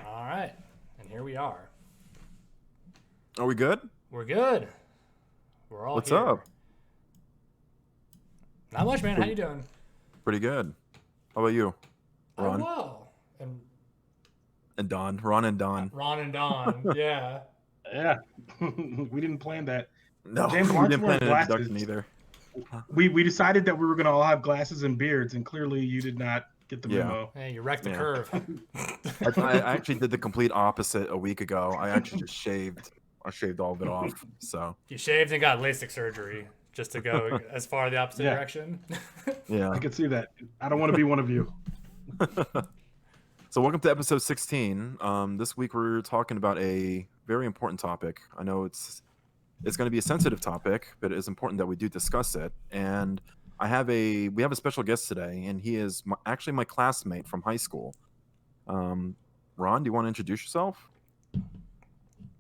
All right, and here we are. Are we good? We're good. We're all What's here. up? Not much, man. How you doing? Pretty good. How about you, Ron? Oh, well. And Don. Ron and Don. Ron and Don. Yeah. Yeah, we didn't plan that. No, James, why we aren't didn't you plan wearing an introduction glasses? either. We decided that we were gonna all have glasses and beards, and clearly you did not get the memo. Hey, you wrecked the Yeah. curve. I actually did the complete opposite a week ago. I actually just shaved. I shaved all of it off. So You shaved and got LASIK surgery just to go as far the opposite Yeah. direction. yeah. I can see that. I don't want to be one of you. So welcome to episode 16. This week we're talking about a very important topic. I know it's going to be a sensitive topic, but it is important that we do discuss it. And we have a special guest today, and he is actually my classmate from high school. Ron, do you want to introduce yourself?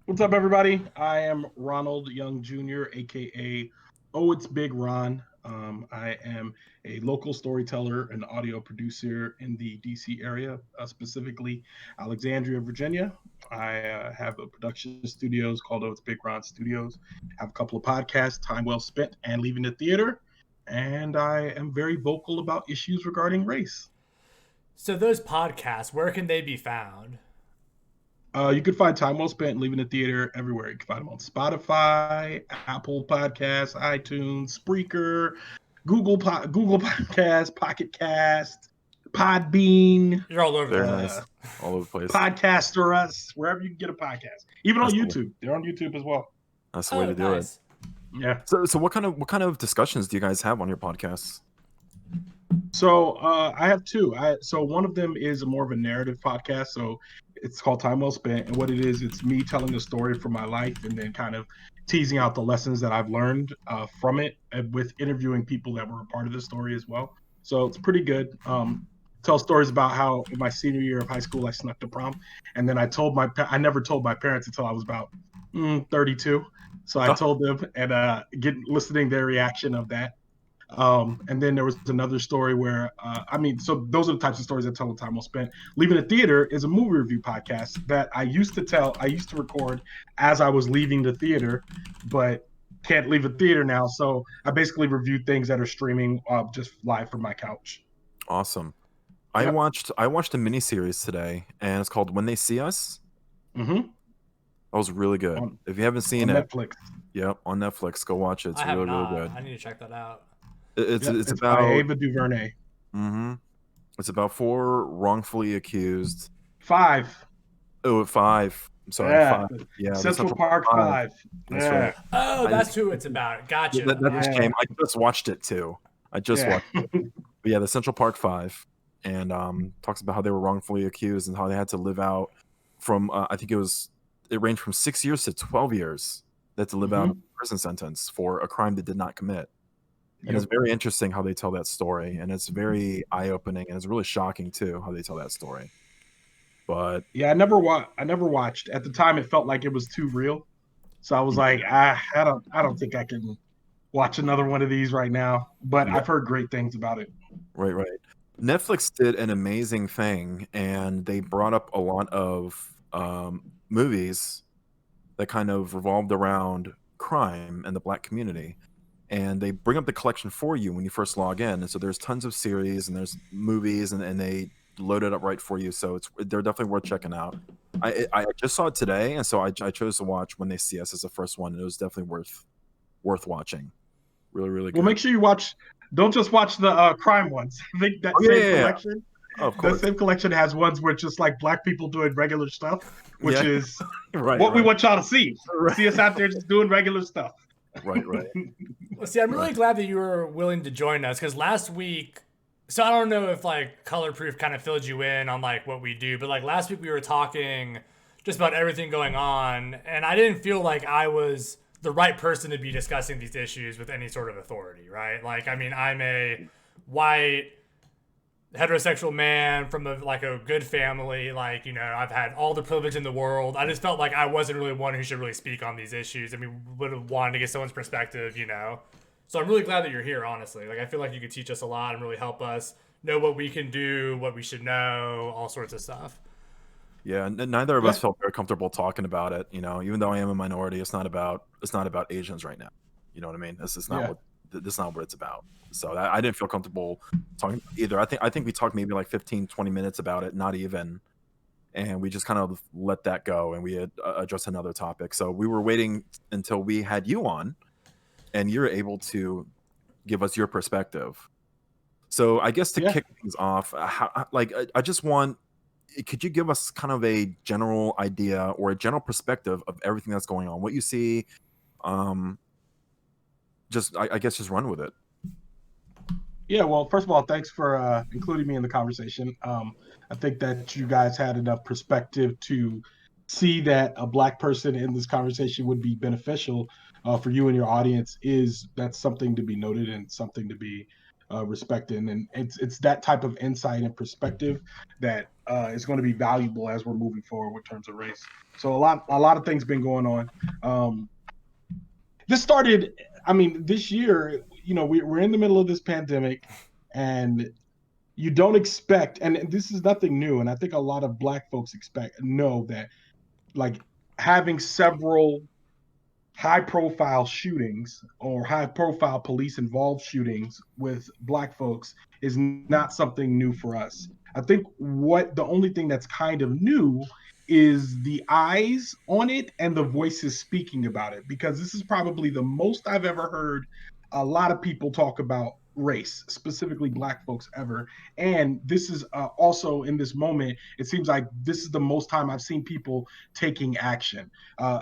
What's up, everybody? I am Ronald Young Jr., aka ohitsBigRon. I am a local storyteller and audio producer in the DC area, specifically Alexandria, Virginia. I have a production studios called ohitsBigRon Studios. I have a couple of podcasts, Time Well Spent and Leaving the Theater. And I am very vocal about issues regarding race. So those podcasts, where can they be found? You can find Time Well Spent and Leaving the Theater everywhere. You can find them on Spotify, Apple Podcasts, iTunes, Spreaker, Google Podcasts, Pocket Cast, Podbean. You're all over Very the nice. All over the place. Podcaster Us, wherever you can get a podcast. Even on That's cool. YouTube. They're on YouTube as well. That's the way to do nice. Yeah. it. So what kind of discussions do you guys have on your podcasts? So I have two. So one of them is more of a narrative podcast. So it's called Time Well Spent, and what it is, it's me telling a story from my life and then kind of teasing out the lessons that I've learned from it, and with interviewing people that were a part of the story as well. So it's pretty good. Tell stories about how in my senior year of high school I snuck to prom, and then I never told my parents until I was about 32. So I told them and listening their reaction of that. And then there was another story where, so those are the types of stories I tell the Time Well Spent. Leaving the Theater is a movie review podcast that I used to record as I was leaving the theater, but can't leave the theater now. So I basically review things that are streaming just live from my couch. Awesome. Yep. I watched a miniseries today, and it's called When They See Us. Mm-hmm. That was really good. If you haven't seen On it, Netflix. yep, on Netflix, go watch it. It's I have really, not. really good. I need to check that out. It's It's about by Ava DuVernay. It's about 4 wrongfully accused. 5. Oh, 5. I'm sorry, Yeah. 5. Yeah, the Central Park 5. That's Yeah. right. Oh, that's who it's about. Gotcha. That just Yeah. came. I just watched it too. Watched it. But yeah, the Central Park 5, and talks about how they were wrongfully accused and how they had to live out from I think it ranged from 6 years to 12 years. They had to live out a prison sentence for a crime they did not commit. And it's very interesting how they tell that story, and it's very eye-opening, and it's really shocking too how they tell that story. But yeah, I never watched. At the time, it felt like it was too real, so I was like, I don't think I can watch another one of these right now. But I've heard great things about it. right. Netflix did an amazing thing, and they brought up a lot of movies that kind of revolved around crime and the Black community. And they bring up the collection for you when you first log in. And so there's tons of series and there's movies, and they load it up right for you. So they're definitely worth checking out. I just saw it today, and so I chose to watch When They See Us as the first one, and it was definitely worth watching. Really, really good. Well, make sure you watch. Don't just watch the crime ones. I think that collection. Oh, of course. The same collection has ones where it's just like Black people doing regular stuff, which is right, what we want y'all to see. See us out there just doing regular stuff. Right. Well, see, I'm really glad that you were willing to join us, because last week, so I don't know if like Color Proof kind of filled you in on like what we do, but like last week we were talking just about everything going on, and I didn't feel like I was the right person to be discussing these issues with any sort of authority, right? Like, I mean, I'm a white heterosexual man from a good family. Like, you know, I've had all the privilege in the world. I just felt like I wasn't really one who should really speak on these issues. I mean, would have wanted to get someone's perspective, you know. So I'm really glad that you're here, honestly. Like, I feel like you could teach us a lot and really help us know what we can do, what we should know, all sorts of stuff. Yeah, neither of Yeah. us felt very comfortable talking about it. Even though I am a minority, it's not about Asians right now. You know what I mean? This is not Yeah. this is not what it's about. So I didn't feel comfortable talking either. I think we talked maybe like 15, 20 minutes about it, not even, and we just kind of let that go, and we had addressed another topic. So we were waiting until we had you on, and you're able to give us your perspective. So I guess to Yeah. kick things off, I just want, could you give us kind of a general idea or a general perspective of everything that's going on, what you see? I guess just run with it. Yeah, well, first of all, thanks for including me in the conversation. I think that you guys had enough perspective to see that a Black person in this conversation would be beneficial for you and your audience. That's something to be noted and something to be respected, and it's that type of insight and perspective that is going to be valuable as we're moving forward with terms of race. So a lot of things been going on. This started, I mean, this year, we're in the middle of this pandemic, and you don't expect, and this is nothing new, and I think a lot of Black folks know that, like, having several high profile shootings or high profile police involved shootings with Black folks is not something new for us. I think the only thing that's kind of new is the eyes on it and the voices speaking about it, because this is probably the most I've ever heard a lot of people talk about race, specifically Black folks, ever. And this is also, in this moment, it seems like this is the most time I've seen people taking action,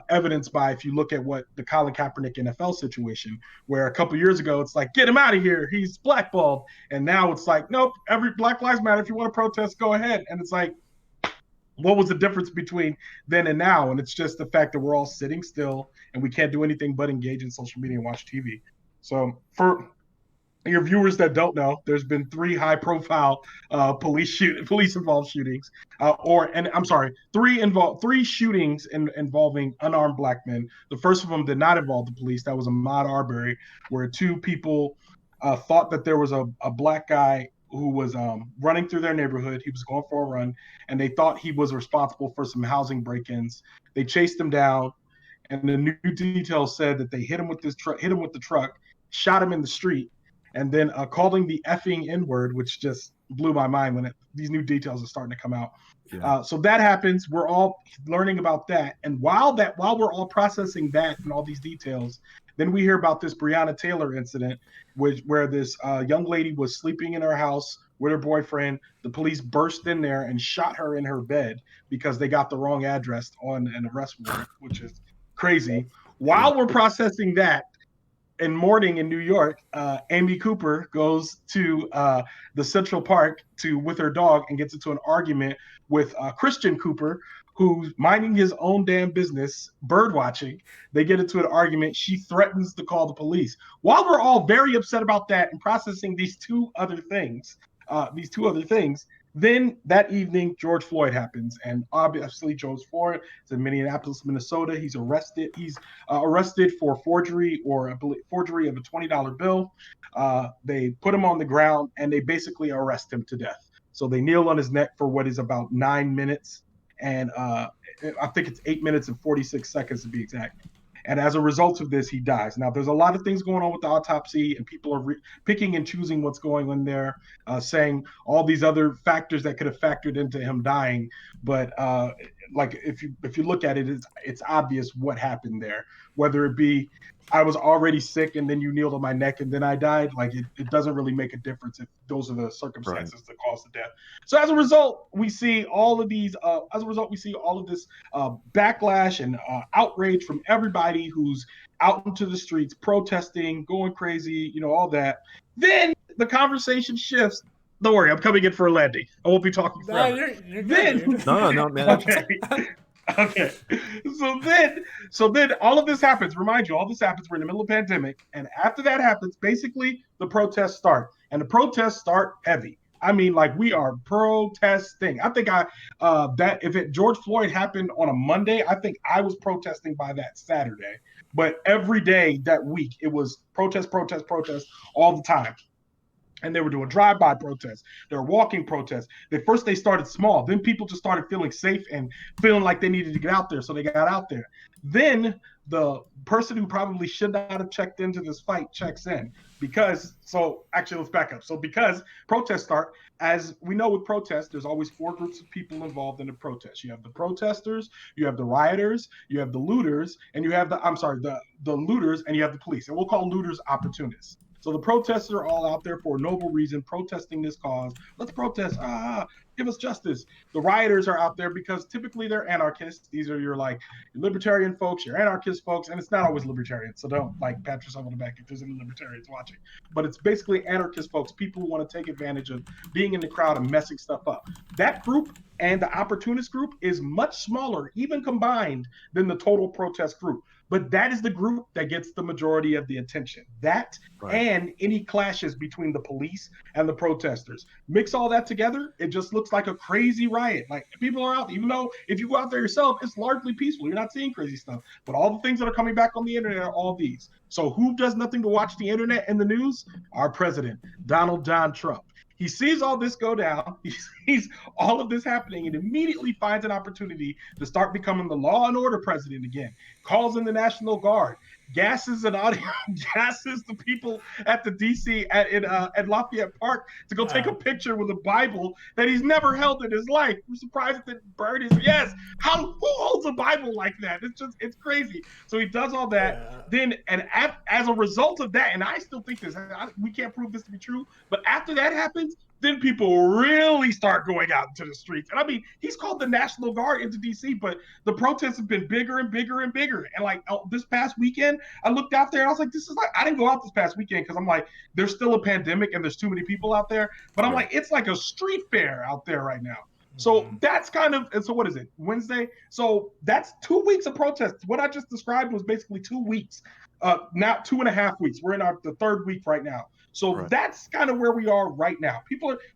evidenced by, if you look at what the Colin Kaepernick NFL situation, where a couple years ago it's like, get him out of here, he's blackballed, and now it's like, nope, every Black Lives Matter, if you want to protest, go ahead. And it's like, what was the difference between then and now? And it's just the fact that we're all sitting still and we can't do anything but engage in social media and watch TV. So for your viewers that don't know, there's been 3 high-profile police involved shootings, three shootings involving unarmed Black men. The first of them did not involve the police. That was Ahmaud Arbery, where 2 people thought that there was a Black guy who was running through their neighborhood. He was going for a run, and they thought he was responsible for some housing break-ins. They chased him down, and the new details said that they hit him with the truck, shot him in the street, and then calling the effing N-word, which just blew my mind when these new details are starting to come out. Yeah. So that happens. We're all learning about that. And while we're all processing that and all these details, then we hear about this Breonna Taylor incident, where this young lady was sleeping in her house with her boyfriend. The police burst in there and shot her in her bed because they got the wrong address on an arrest warrant, which is crazy. While we're processing that, in morning in New York, Amy Cooper goes to the Central Park with her dog and gets into an argument with Christian Cooper, who's minding his own damn business, bird watching. They get into an argument. She threatens to call the police. While we're all very upset about that and processing these two other things, then that evening, George Floyd happens, and obviously George Floyd is in Minneapolis, Minnesota. He's arrested. He's arrested for forgery of a $20 bill. They put him on the ground and they basically arrest him to death. So they kneel on his neck for what is about 9 minutes, and I think it's 8 minutes and 46 seconds to be exact. And as a result of this, he dies. Now, there's a lot of things going on with the autopsy, and people are picking and choosing what's going on there, saying all these other factors that could have factored into him dying. But like, if you look at it, it's obvious what happened there. Whether it be I was already sick and then you kneeled on my neck and then I died, like it doesn't really make a difference if those are the circumstances that caused the death. So as a result, we see all of these. This backlash and outrage from everybody who's out into the streets protesting, going crazy, all that. Then the conversation shifts. Don't worry, I'm coming in for a landing. I won't be talking forever. You're good, dude. No, man. Okay. So then all of this happens. Remind you, all this happens. We're in the middle of a pandemic. And after that happens, basically the protests start. And the protests start heavy. I mean, like, we are protesting. I think George Floyd happened on a Monday, I think I was protesting by that Saturday. But every day that week, it was protest all the time. and they were doing drive-by protests. They were walking protests. They started small. Then people just started feeling safe and feeling like they needed to get out there, so they got out there. Then the person who probably should not have checked into this fight checks in actually let's back up. So because protests start, as we know with protests, there's always 4 groups of people involved in a protest. You have the protesters, you have the rioters, you have the looters, and you have the looters, and you have the police. And we'll call looters opportunists. So the protesters are all out there for a noble reason, protesting this cause. Let's protest. Give us justice. The rioters are out there because typically they're anarchists. These are your libertarian folks, your anarchist folks, and it's not always libertarians. So don't pat yourself on the back if there's any libertarians watching. But it's basically anarchist folks, people who want to take advantage of being in the crowd and messing stuff up. That group and the opportunist group is much smaller, even combined, than the total protest group. But that is the group that gets the majority of the attention. That and any clashes between the police and the protesters. Mix all that together, it just looks like a crazy riot. Like, people are out, even though if you go out there yourself, it's largely peaceful. You're not seeing crazy stuff. But all the things that are coming back on the internet are all these. So who does nothing but watch the internet and the news? Our president, Donald John Trump. He sees all this go down. He sees all of this happening and immediately finds an opportunity to start becoming the law and order president again. Calls in the National Guard, gasses the people at the DC at Lafayette Park to go take a picture with a Bible that he's never held in his life. I'm surprised that burned his. Yes, who holds a Bible like that? It's crazy. So he does all that. Then as a result of that, and I still think we can't prove this to be true, but after that happens, then people really start going out into the streets. And I mean, he's called the National Guard into DC, but the protests have been bigger and bigger and bigger. And this past weekend, I looked out there and I was like, I didn't go out this past weekend because I'm like, there's still a pandemic and there's too many people out there. But I'm like, it's like a street fair out there right now. So that's and so what is it, Wednesday? So that's 2 weeks of protests. What I just described was basically 2 weeks. Now 2.5 weeks. We're in the 3rd week right now. So that's kind of where we are right now.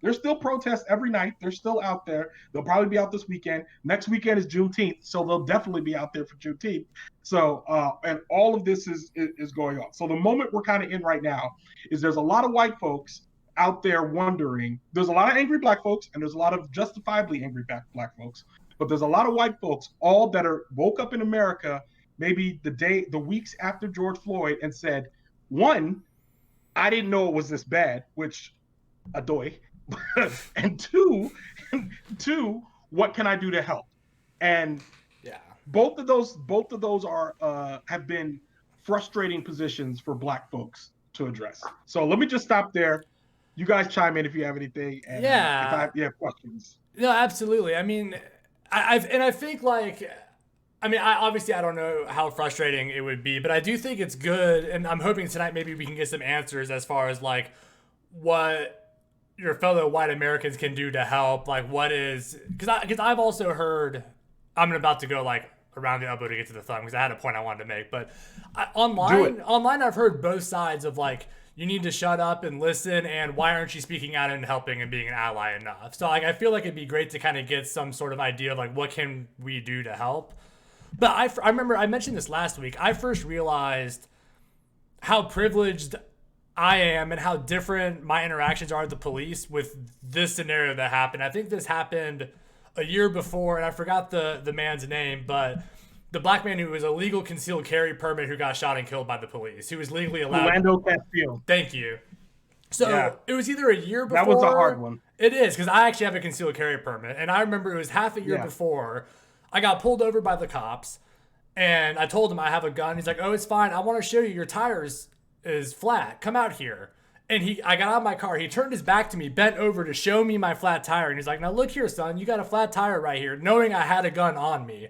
There's still protests every night. They're still out there. They'll probably be out this weekend. Next weekend is Juneteenth, so they'll definitely be out there for Juneteenth. So, and all of this is going on. So the moment we're kind of in right now is there's a lot of white folks out there wondering. There's a lot of angry black folks, and there's a lot of justifiably angry black folks. But there's a lot of white folks, all that woke up in America maybe the weeks after George Floyd and said, one, I didn't know it was this bad, which adoy. And two, what can I do to help? And both of those are have been frustrating positions for black folks to address. So let me just stop there. You guys chime in if you have anything. And if you have questions. No, absolutely. I mean, I think I don't know how frustrating it would be, but I do think it's good, and I'm hoping tonight maybe we can get some answers as far as what your fellow white Americans can do to help. Because I've also heard, I'm about to go around the elbow to get to the thumb because I had a point I wanted to make, but online I've heard both sides of you need to shut up and listen, and why aren't you speaking out and helping and being an ally enough? So I feel like it'd be great to kind of get some sort of idea of what can we do to help. But I remember I mentioned this last week. I first realized how privileged I am and how different my interactions are with the police with this scenario that happened. I think this happened a year before, and I forgot the man's name, but the black man who was a legal concealed carry permit who got shot and killed by the police. He was legally allowed. Orlando Castillo. Thank you. So it was either a year before. That was a hard one. It is, because I actually have a concealed carry permit, and I remember it was half a year before. I got pulled over by the cops, and I told him I have a gun. He's like, "Oh, it's fine. I want to show you your tires is flat. Come out here." And I got out of my car. He turned his back to me, bent over to show me my flat tire, and he's like, "Now look here, son. You got a flat tire right here," knowing I had a gun on me.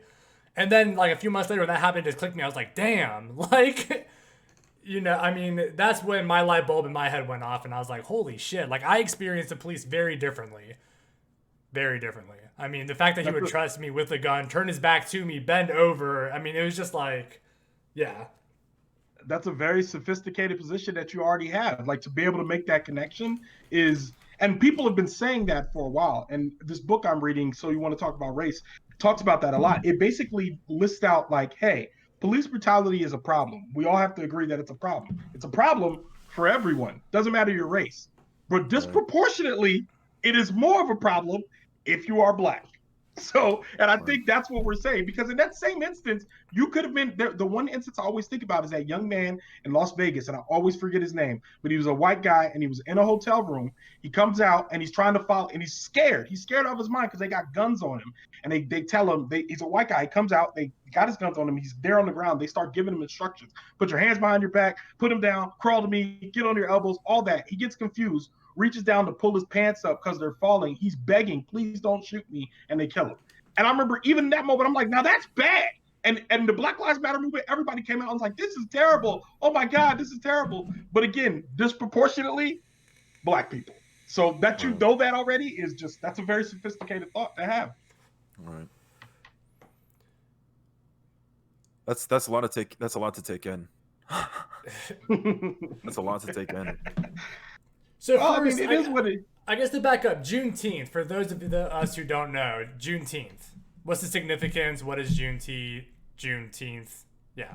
And then a few months later when that happened, it just clicked me. I was like, "Damn!" That's when my light bulb in my head went off, and I was like, "Holy shit!" I experienced the police very differently. Very differently. The fact that he would trust me with a gun, turn his back to me, bend over. It was just That's a very sophisticated position that you already have. To be able to make that connection is, and people have been saying that for a while. And this book I'm reading, So You Want to Talk About Race, talks about that a lot. It basically lists out hey, police brutality is a problem. We all have to agree that it's a problem. It's a problem for everyone. Doesn't matter your race. But disproportionately, it is more of a problem if you are Black. So, and I think that's what we're saying, because in that same instance, you could have been there. The one instance I always think about is that young man in Las Vegas, and I always forget his name, but he was a white guy and he was in a hotel room. He comes out and he's trying to follow, and he's scared. He's scared out of his mind because they got guns on him. And they tell him, he's a white guy. He comes out, they got his guns on him. He's there on the ground. They start giving him instructions. Put your hands behind your back, put him down, crawl to me, get on your elbows, all that. He gets confused, reaches down to pull his pants up because they're falling. He's begging, please don't shoot me, and they kill him. And I remember even in that moment, I'm like, now that's bad. And the Black Lives Matter movement, everybody came out and was like, this is terrible. Oh my God, this is terrible. But again, disproportionately, Black people. So that you know that already is just, that's a very sophisticated thought to have. Right. That's a lot to take in. That's a lot to take in. So well, first, I mean, it is what it. I guess to back up, Juneteenth, for those of us who don't know, Juneteenth. What's the significance? What is Juneteenth? Yeah.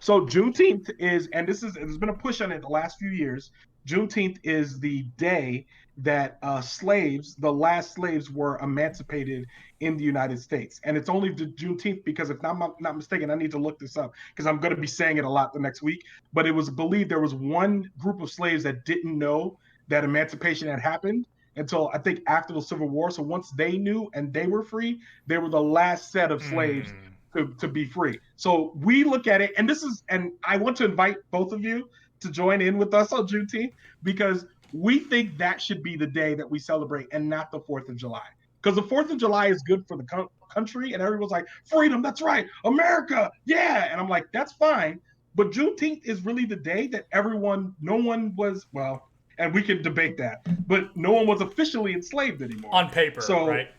So Juneteenth is, and there's been a push on it the last few years. Juneteenth is the day that the last slaves were emancipated in the United States. And it's only the Juneteenth because, if I'm not mistaken, I need to look this up because I'm going to be saying it a lot the next week. But it was believed there was one group of slaves that didn't know that emancipation had happened until, I think, after the Civil War. So once they knew and they were free, they were the last set of slaves to be free. So we look at it, and I want to invite both of you to join in with us on Juneteenth, because we think that should be the day that we celebrate and not the 4th of July. Because the 4th of July is good for the country, and everyone's like, freedom, that's right, America, yeah. And I'm like, that's fine. But Juneteenth is really the day that no one was, well, and we can debate that, but no one was officially enslaved anymore. On paper, so, right?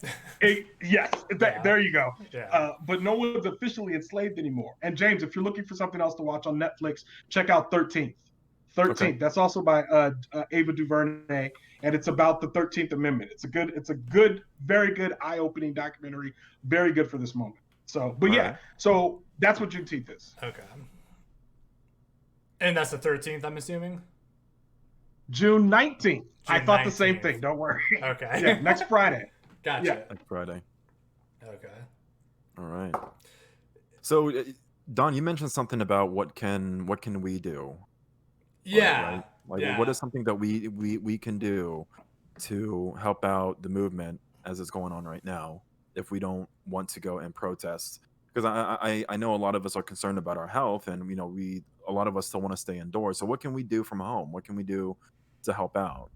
Yes, there you go. Yeah. But no one was officially enslaved anymore. And James, if you're looking for something else to watch on Netflix, check out 13th. Okay. That's also by Ava DuVernay, and it's about the 13th Amendment. It's a good, very good, eye-opening documentary. Very good for this moment. So, but yeah, so that's what Juneteenth is. Okay. And that's the 13th, I'm assuming? June 19th. I thought the same thing. Don't worry. Okay. Yeah, next Friday. Gotcha. Yeah. Next Friday. Okay. All right. So, Don, you mentioned something about what can we do? Yeah. Right? What is something that we can do to help out the movement as it's going on right now if we don't want to go and protest? Because I know a lot of us are concerned about our health, and a lot of us still want to stay indoors. So what can we do from home? What can we do to help out?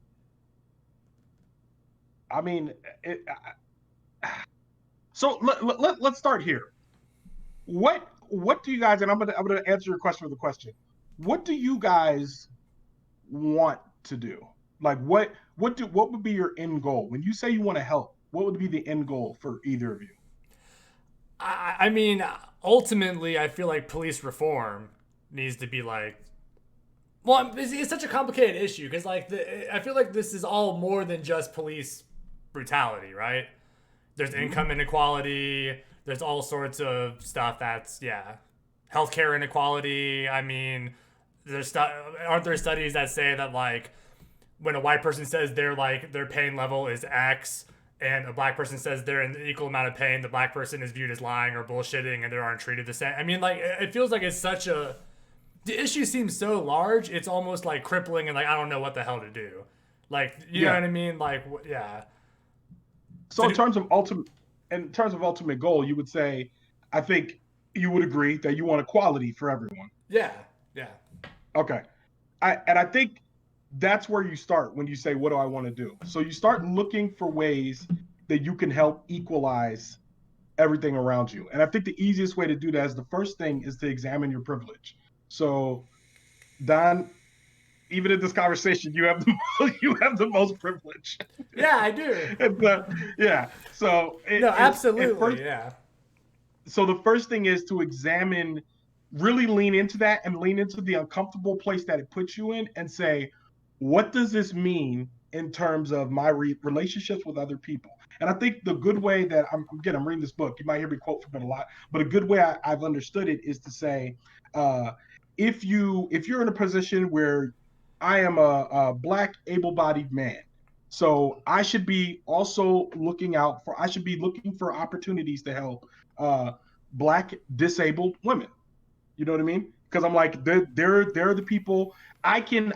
I mean, so let's start here. What do you guys? And I'm gonna answer your question with a question. What do you guys want to do? Like, what would be your end goal when you say you want to help? What would be the end goal for either of you? I mean, ultimately, I feel like police reform needs to be like, well, it's such a complicated issue because I feel like this is all more than just police brutality, right? There's income inequality. There's all sorts of stuff that's, healthcare inequality. I mean, aren't there studies that say that, like, when a white person says their pain level is X, and a Black person says they're in the equal amount of pain, the Black person is viewed as lying or bullshitting, and they aren't treated the same. I mean, like, it feels like it's such a... The issue seems so large, it's almost, like, crippling, and, like, I don't know what the hell to do. Like, you know what I mean? Like, yeah. So in terms of ultimate goal, you would say, I think you would agree that you want equality for everyone. Yeah. Okay. I think that's where you start when you say, what do I want to do? So you start looking for ways that you can help equalize everything around you. And I think the easiest way to do that is the first thing is to examine your privilege. So, Don, even in this conversation, you have the most privilege. Yeah, I do. So absolutely. So the first thing is to examine, really lean into that and lean into the uncomfortable place that it puts you in and say, what does this mean in terms of my relationships with other people? And I think the good way that I'm reading this book, you might hear me quote from it a lot, but a good way I've understood it is to say, if you're in a position where I am a black able-bodied man. So I should be also I should be looking for opportunities to help black disabled women. You know what I mean? Because I'm like, they're the people. I can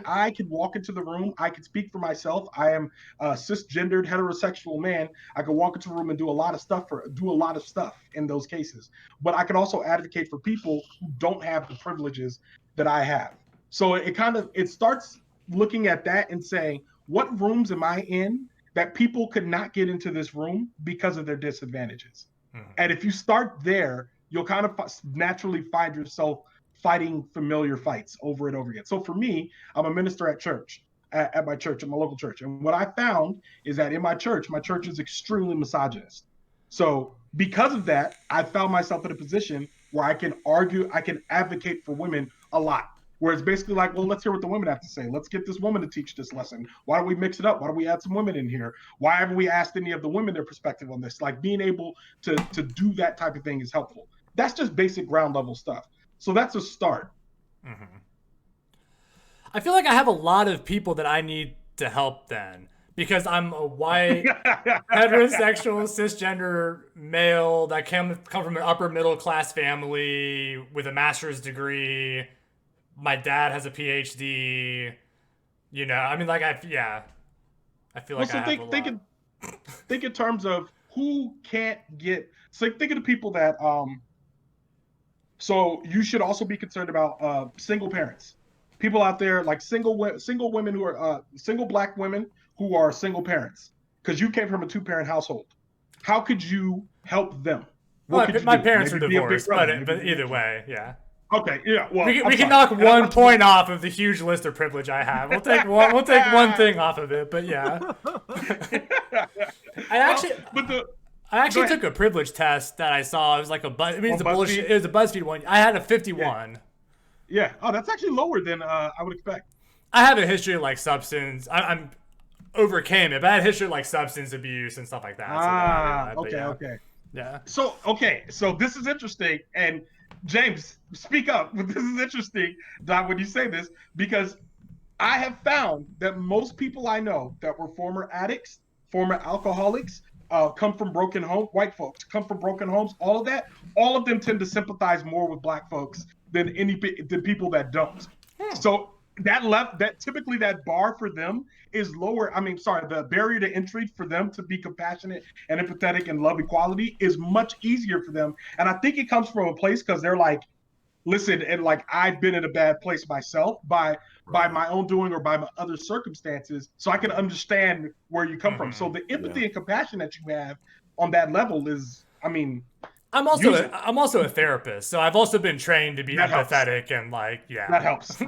walk into the room. I can speak for myself. I am a cisgendered heterosexual man. I can walk into a room and do a lot of stuff in those cases. But I can also advocate for people who don't have the privileges that I have. So it starts looking at that and saying, what rooms am I in that people could not get into this room because of their disadvantages? Mhm. And if you start there, you'll kind of naturally find yourself fighting familiar fights over and over again. So for me, I'm a minister at church, at my church, at my local church. And what I found is that in my church is extremely misogynist. So because of that, I found myself in a position where I can argue, I can advocate for women a lot. Where it's basically like, well, let's hear what the women have to say. Let's get this woman to teach this lesson. Why don't we mix it up? Why don't we add some women in here? Why haven't we asked any of the women their perspective on this? Like being able to do that type of thing is helpful. That's just basic ground level stuff. So that's a start. Mm-hmm. I feel like I have a lot of people that I need to help then, because I'm a white, heterosexual, cisgender male that come from an upper middle class family with a master's degree. My dad has a PhD. You know, I mean, like, I feel like I have a lot. Think in terms of who can't get. So think of the people that. So you should also be concerned about single parents, people out there like single women who are single black women who are single parents, because you came from a 2-parent household. How could you help them? What could my parents are divorced, but either way, yeah. Okay, yeah. Well, we can knock one point off of the huge list of privilege I have. We'll take one thing off of it, but yeah. I actually took a privilege test that I saw. It was like it's a bullshit. It was a BuzzFeed one. I had a 51. Yeah. Oh, that's actually lower than I would expect. I have a history of like substance. I'm overcame it, but I had a history of like substance abuse and stuff like that. Okay. Yeah. So this is interesting, and James, speak up. This is interesting, Don, when you say this, because I have found that most people I know that were former addicts, former alcoholics, come from broken homes, white folks come from broken homes, all of them tend to sympathize more with black folks than people that don't. So that typically that bar for them is lower. I mean, sorry, the barrier to entry for them to be compassionate and empathetic and love equality is much easier for them. And I think it comes from a place because they're like, listen, and like I've been in a bad place myself by my own doing or by my other circumstances, so I can understand where you come from. So the empathy and compassion that you have on that level is, I mean, I'm also a therapist, so I've also been trained to be empathetic and like, yeah, that helps.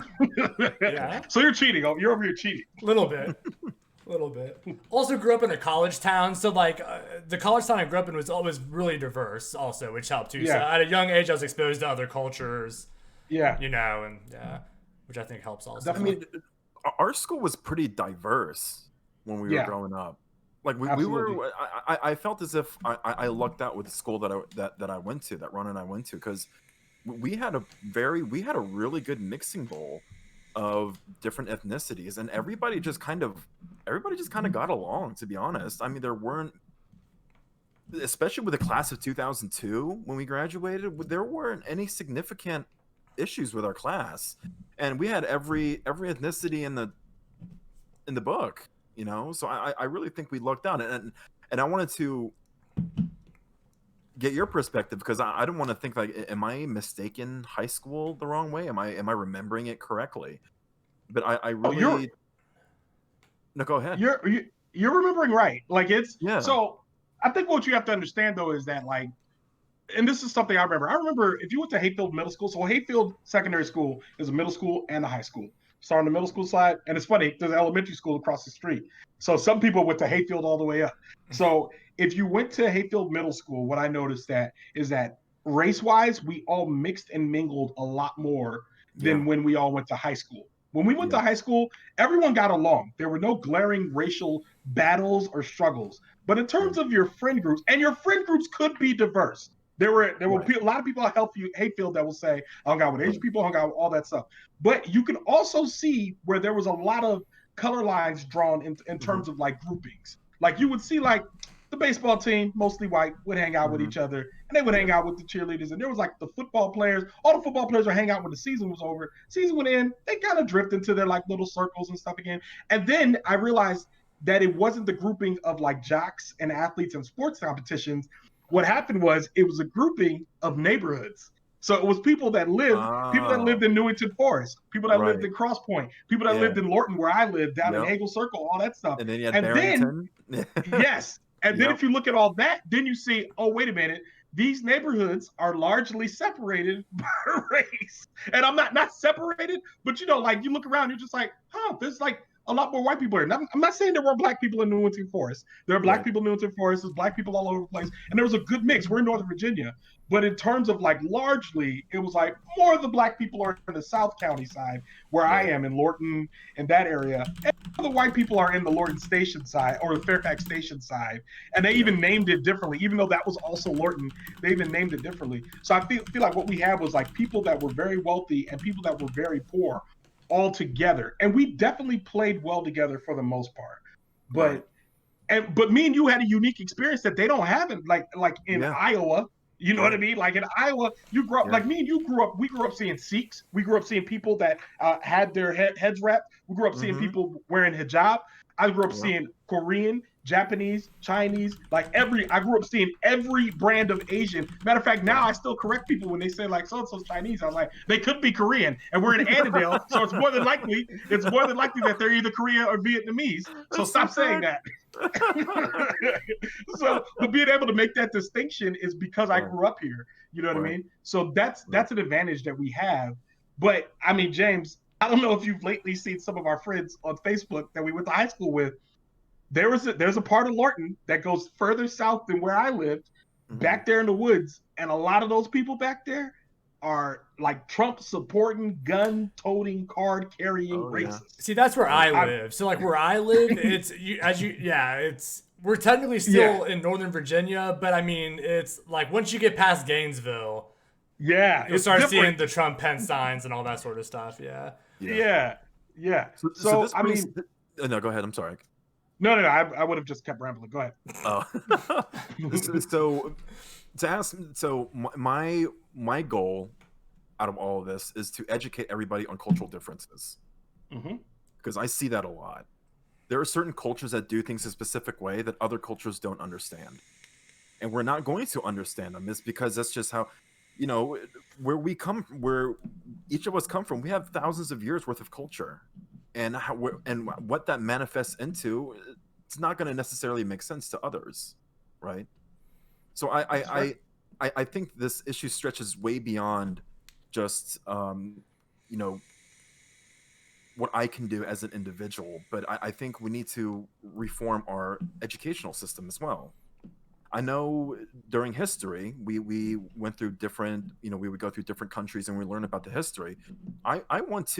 Yeah. So you're cheating. You're over here cheating. A little bit. Also grew up in a college town, so like the college town I grew up in was always really diverse, also, which helped too. Yeah. So at a young age, I was exposed to other cultures. Yeah. You know, and which I think helps also. I mean, our school was pretty diverse when we were growing up. Like we were, I felt as if I lucked out with the school that I went to, that Ron and I went to, because we had a really good mixing bowl of different ethnicities, and everybody just kind of got along, to be honest. I mean, there weren't, especially with the class of 2002 when we graduated, there weren't any significant issues with our class, and we had every ethnicity in the book, you know. So I really think we lucked out, and I wanted to get your perspective, because I don't want to think like, am I mistaken high school the wrong way? Am I remembering it correctly? But I really no, go ahead. You're remembering right. Like it's So I think what you have to understand though is that, like, and this is something I remember if you went to Hayfield Middle School. So Hayfield Secondary School is a middle school and a high school. Start on the middle school side, and it's funny, there's an elementary school across the street. So some people went to Hayfield all the way up. So if you went to Hayfield Middle School, what I noticed is that race-wise, we all mixed and mingled a lot more than when we all went to high school. When we went to high school, everyone got along. There were no glaring racial battles or struggles. But in terms of your friend groups, and your friend groups could be diverse. There were Right. a lot of people at Hayfield that will say, I hung out with Asian people, I hung out with all that stuff. But you can also see where there was a lot of color lines drawn in terms of like groupings. Like you would see like the baseball team, mostly white, would hang out with each other, and they would hang out with the cheerleaders. And there was like the football players. All the football players would hang out when the season was over. Season went in, they kind of drift into their like little circles and stuff again. And then I realized that it wasn't the grouping of like jocks and athletes and sports competitions. What happened was it was a grouping of neighborhoods. So it was people that lived in Newington Forest, people that lived Right. in Cross Point, people that Yeah. lived in Lorton, where I lived, down in Yep. Hagel Circle, all that stuff. And then you had And then, Barrington. yes, and then Yep. if you look at all that, then you see, oh, wait a minute, these neighborhoods are largely separated by race. And I'm not separated, but you know, like you look around, you're just like, huh, there's like a lot more white people here. And I'm not saying there weren't black people in Newington Forest. There are black Right. people in Newington Forest. There's black people all over the place. And there was a good mix. We're in Northern Virginia. But in terms of like largely, it was like more of the black people are in the South County side, where I am in Lorton and that area. And the white people are in the Lorton Station side or the Fairfax Station side. And they even named it differently, even though that was also Lorton. They even named it differently. So I feel like what we had was like people that were very wealthy and people that were very poor all together. And we definitely played well together for the most part. But but me and you had a unique experience that they don't have in like in Iowa. You know what I mean? Like in Iowa, you grew up like me and you grew up. We grew up seeing Sikhs. We grew up seeing people that had their heads wrapped. We grew up seeing people wearing hijab. I grew up seeing Korean, Japanese, Chinese. I grew up seeing every brand of Asian. Matter of fact, now I still correct people when they say like so and so's Chinese. I was like, they could be Korean, and we're in Annandale, so it's more than likely that they're either Korean or Vietnamese. So stop saying that. So, but being able to make that distinction is because I grew up here. You know what I mean? So that's an advantage that we have. But I mean, James, I don't know if you've lately seen some of our friends on Facebook that we went to high school with. There's a part of Lorton that goes further south than where I lived, back there in the woods, and a lot of those people back there are like Trump supporting, gun toting, card carrying racists. See, that's where I live. So like where I live, we're technically still in Northern Virginia, but I mean it's like once you get past Gainesville, you'll start seeing the Trump pen signs and all that sort of stuff. Yeah. So I mean, no, go ahead. I'm sorry. No. I would have just kept rambling. Go ahead. Oh. So my goal out of all of this is to educate everybody on cultural differences. Because I see that a lot. There are certain cultures that do things a specific way that other cultures don't understand. And we're not going to understand them. It's because that's just how, where each of us come from. We have thousands of years worth of culture. And what that manifests into, it's not going to necessarily make sense to others, right? So I think this issue stretches way beyond just what I can do as an individual, but I think we need to reform our educational system as well. I know during history we went through different, we would go through different countries and we learn about the history. I want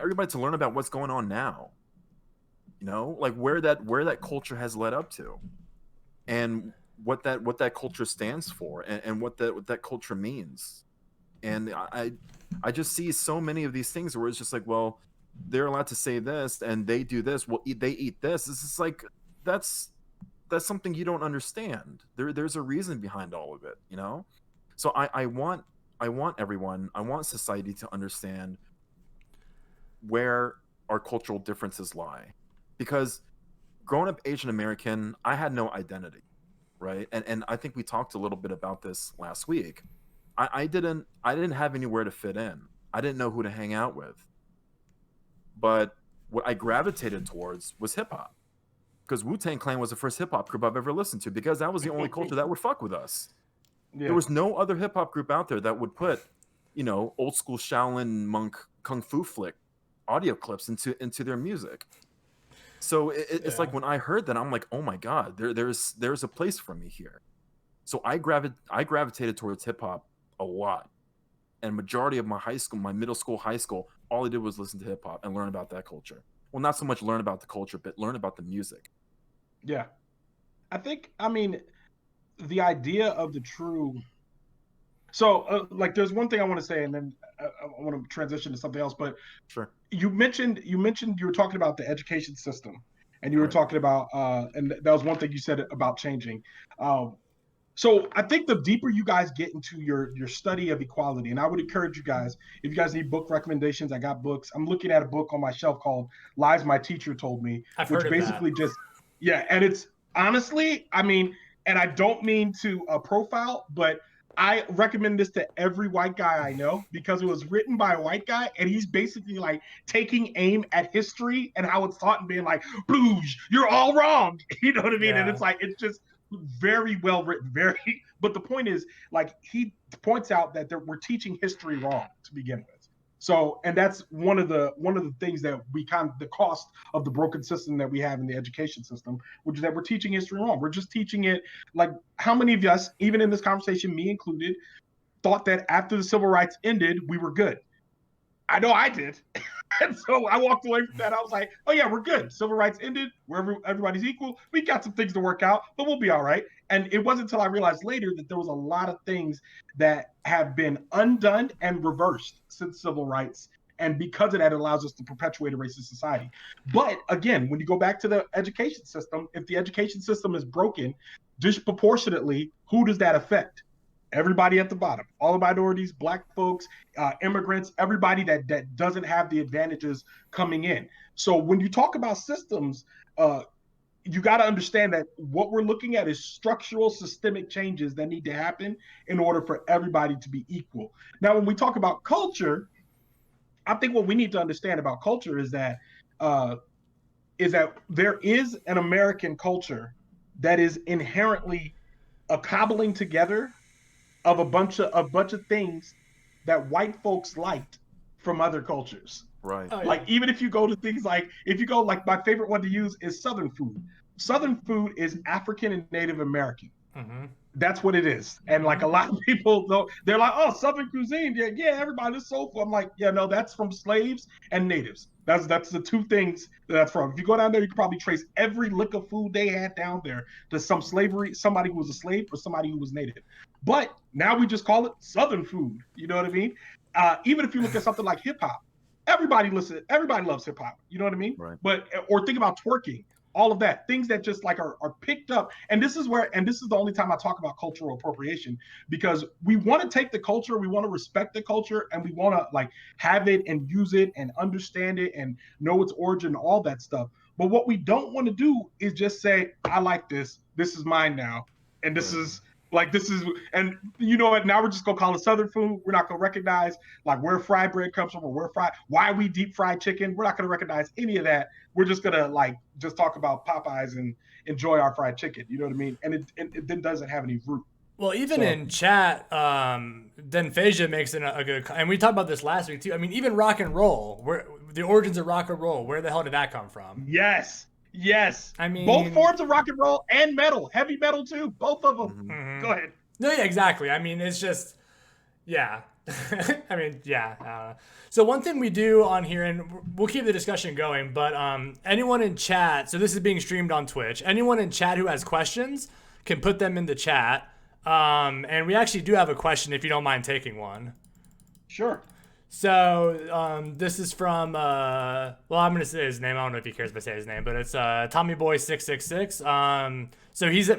everybody to learn about what's going on now. Like where that culture has led up to, and what that culture stands for, and what that culture means. And I just see so many of these things where it's just like, well, they're allowed to say this and they do this. Well, they eat this. This is like that's something you don't understand. There's a reason behind all of it, So I want everyone, I want society to understand where our cultural differences lie. Because growing up Asian American, I had no identity, right? And I think we talked a little bit about this last week. I didn't have anywhere to fit in. I didn't know who to hang out with. But what I gravitated towards was hip hop. Because Wu-Tang Clan was the first hip hop group I've ever listened to, because that was the only culture that would fuck with us. Yeah. There was no other hip hop group out there that would put, old school Shaolin monk kung fu flick audio clips into their music. So it's like when I heard that, I'm like, oh my God, there's a place for me here. So I gravitated towards hip hop a lot. And majority of my middle school, high school, all I did was listen to hip hop and learn about that culture. Well, not so much learn about the culture, but learn about the music. Yeah. I the idea of the true. So, like, there's one thing I want to say, and then I want to transition to something else. But Sure. you mentioned you were talking about the education system, and you were Right. talking about, and that was one thing you said about changing. So I think the deeper you guys get into your study of equality, and I would encourage you guys, if you guys need book recommendations, I got books. I'm looking at a book on my shelf called Lies My Teacher Told Me, I've which heard of basically that. just, yeah, and it's honestly, I mean, and I don't mean to profile, but I recommend this to every white guy I know because it was written by a white guy, and he's basically like taking aim at history and how it's taught and being like, "Blues, you're all wrong." You know what I mean? And Yeah. it's like, it's just very well written, very. But the point is, like, he points out that we're teaching history wrong to begin with. So, and that's one of the things that we the cost of the broken system that we have in the education system, which is that we're teaching history wrong. We're just teaching it like, how many of us, even in this conversation, me included, thought that after the civil rights ended, we were good. I know I did. And so I walked away from that. I was like, oh, yeah, we're good. Civil rights ended. Everybody's equal. We got some things to work out, but we'll be all right. And it wasn't until I realized later that there was a lot of things that have been undone and reversed since civil rights. And because of that, it allows us to perpetuate a racist society. But again, when you go back to the education system, if the education system is broken, disproportionately, who does that affect? Everybody at the bottom, all the minorities, black folks, immigrants, everybody that doesn't have the advantages coming in. So when you talk about systems, you got to understand that what we're looking at is structural systemic changes that need to happen in order for everybody to be equal. Now, when we talk about culture, I think what we need to understand about culture is that there is an American culture that is inherently a cobbling together of a bunch of things that white folks liked from other cultures. Right. Oh, yeah. Like, even if you go to things like, if you go, like, my favorite one to use is Southern food. Southern food is African and Native American. Mm-hmm. That's what it is. And like, a lot of people, though, they're like, oh, Southern cuisine, yeah, everybody's soulful. I'm like, yeah, no, that's from slaves and natives. That's the two things that's from. If you go down there, you can probably trace every lick of food they had down there to some slavery, somebody who was a slave or somebody who was native. But now we just call it Southern food. You know what I mean? Even if you look at something like hip hop, everybody loves hip hop. You know what I mean? Right. But, or think about twerking, all of that, things that just like are picked up. And this is the only time I talk about cultural appropriation, because we want to take the culture, we want to respect the culture, and we want to like have it and use it and understand it and know its origin, all that stuff. But what we don't want to do is just say, I like this is mine now, and this is like, this is, and you know what, now we're just gonna call it Southern food. We're not gonna recognize like where fried bread comes from, or why we deep fried chicken. We're not gonna recognize any of that. We're just gonna like just talk about Popeyes and enjoy our fried chicken. You know what I mean? And it then doesn't have any root. Well, even So, in chat, Denphasia makes it a good, and we talked about this last week too. I mean, even rock and roll, where the origins of rock and roll, where the hell did that come from? yes. I mean, Both forms of rock and roll and metal, heavy metal too, both of them. Mm-hmm. Go ahead. No, yeah, exactly. I mean, it's just, yeah. I mean, yeah. So one thing we do on here, and we'll keep the discussion going, but anyone in chat, so this is being streamed on Twitch, anyone in chat who has questions can put them in the chat. And we actually do have a question if you don't mind taking one. Sure. So this is from, well, I'm going to say his name. I don't know if he cares if I say his name, but it's TommyBoy666. So he's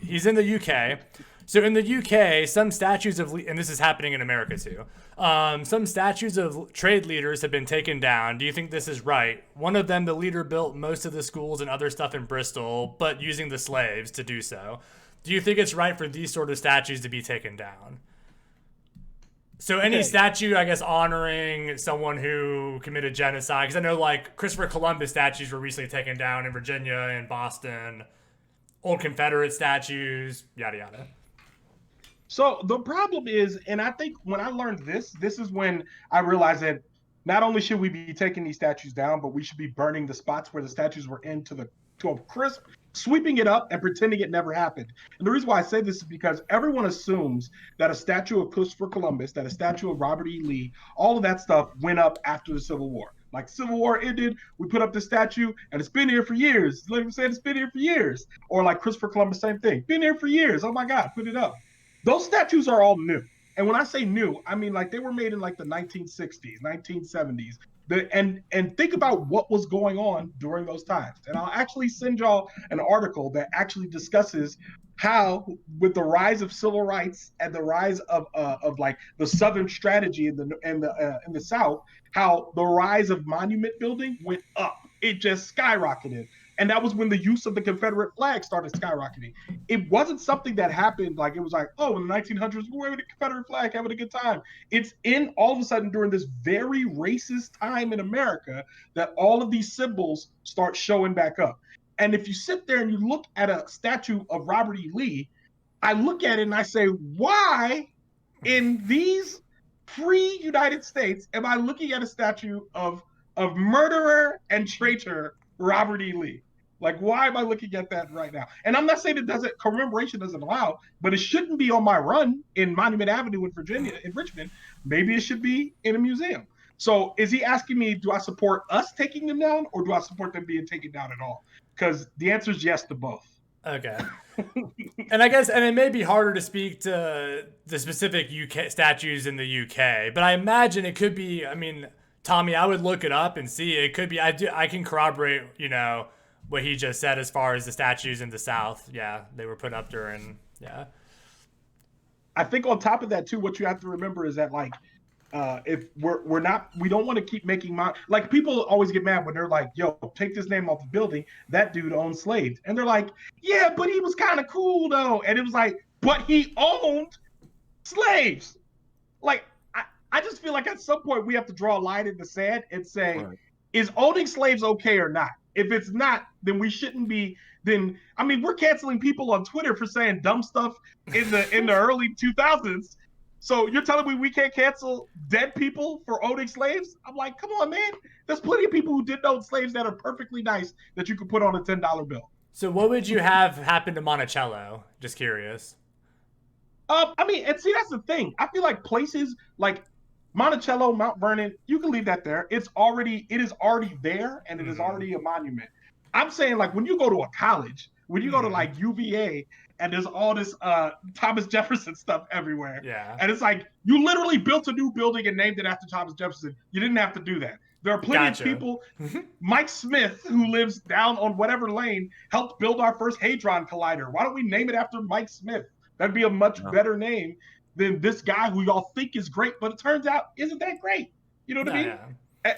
he's in the UK. So in the UK, some statues of, and this is happening in America too, some statues of trade leaders have been taken down. Do you think this is right? One of them, the leader built most of the schools and other stuff in Bristol, but using the slaves to do so. Do you think it's right for these sort of statues to be taken down? So any statue, I guess, honoring someone who committed genocide, because I know like Christopher Columbus statues were recently taken down in Virginia and Boston, old Confederate statues, yada yada. So the problem is, and I think when I learned this is when I realized that not only should we be taking these statues down, but we should be burning the spots where the statues were to a crisp, sweeping it up and pretending it never happened. And the reason why I say this is because everyone assumes that a statue of Christopher Columbus, that a statue of Robert E. Lee, all of that stuff went up after the Civil War. Like Civil War ended, we put up this statue, and it's been here for years. Like I'm saying, it's been here for years. Or like Christopher Columbus, same thing. Been here for years. Oh my God, put it up. Those statues are all new. And when I say new, I mean like they were made in like the 1960s, 1970s. And think about what was going on during those times. And I'll actually send y'all an article that actually discusses how, with the rise of civil rights and the rise of like the Southern strategy in the South, how the rise of monument building went up. It just skyrocketed. And that was when the use of the Confederate flag started skyrocketing. It wasn't something that happened like it was like, oh, in the 1900s, we're waving the Confederate flag, having a good time. It's in all of a sudden during this very racist time in America that all of these symbols start showing back up. And if you sit there and you look at a statue of Robert E. Lee, I look at it and I say, why in these free United States am I looking at a statue of murderer and traitor Robert E. Lee? Like, why am I looking at that right now? And I'm not saying commemoration doesn't allow, but it shouldn't be on my run in Monument Avenue in Richmond. Maybe it should be in a museum. So is he asking me, do I support us taking them down or do I support them being taken down at all? Because the answer is yes to both. Okay. And I guess, and it may be harder to speak to the specific UK statues in the UK, but I imagine it could be, I mean, Tommy, I would look it up and see. It could be, I can corroborate, what he just said as far as the statues in the South. Yeah, they were put up during, yeah. I think on top of that too, what you have to remember is that like, if we don't want to keep making like people always get mad when they're like, yo, take this name off the building. That dude owned slaves. And they're like, yeah, but he was kind of cool though. And it was like, but he owned slaves. Like, I just feel like at some point we have to draw a line in the sand and say, right, is owning slaves okay or not? If it's not, then we shouldn't be. Then I mean, we're canceling people on Twitter for saying dumb stuff in the early 2000s. So you're telling me we can't cancel dead people for owning slaves? I'm like, come on, man. There's plenty of people who did own slaves that are perfectly nice that you could put on a $10 bill. So what would you have happen to Monticello? Just curious. I mean, and see, that's the thing. I feel like places like Monticello, Mount Vernon, you can leave that there. It is already there, and it is already a monument. I'm saying, like, when you go to a college, when you go to like UVA, and there's all this Thomas Jefferson stuff everywhere. Yeah. And it's like, you literally built a new building and named it after Thomas Jefferson. You didn't have to do that. There are plenty of people. Mike Smith, who lives down on whatever lane, helped build our first Hadron Collider. Why don't we name it after Mike Smith? That'd be a much better name than this guy who y'all think is great, but it turns out isn't that great. You know what I mean? Yeah.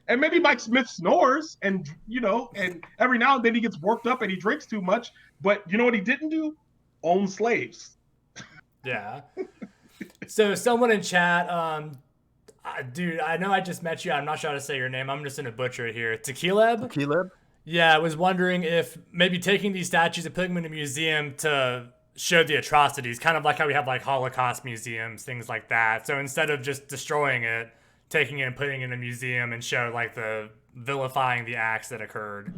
And maybe Mike Smith snores and every now and then he gets worked up and he drinks too much. But you know what he didn't do? Own slaves. Yeah. So someone in chat, dude, I know I just met you. I'm not sure how to say your name. I'm just going to butcher it here. Tequileb? Yeah, I was wondering if maybe taking these statues and putting them in a museum to show the atrocities, kind of like how we have like Holocaust museums, things like that. So instead of just destroying it, taking it and putting it in a museum and show like the vilifying the acts that occurred.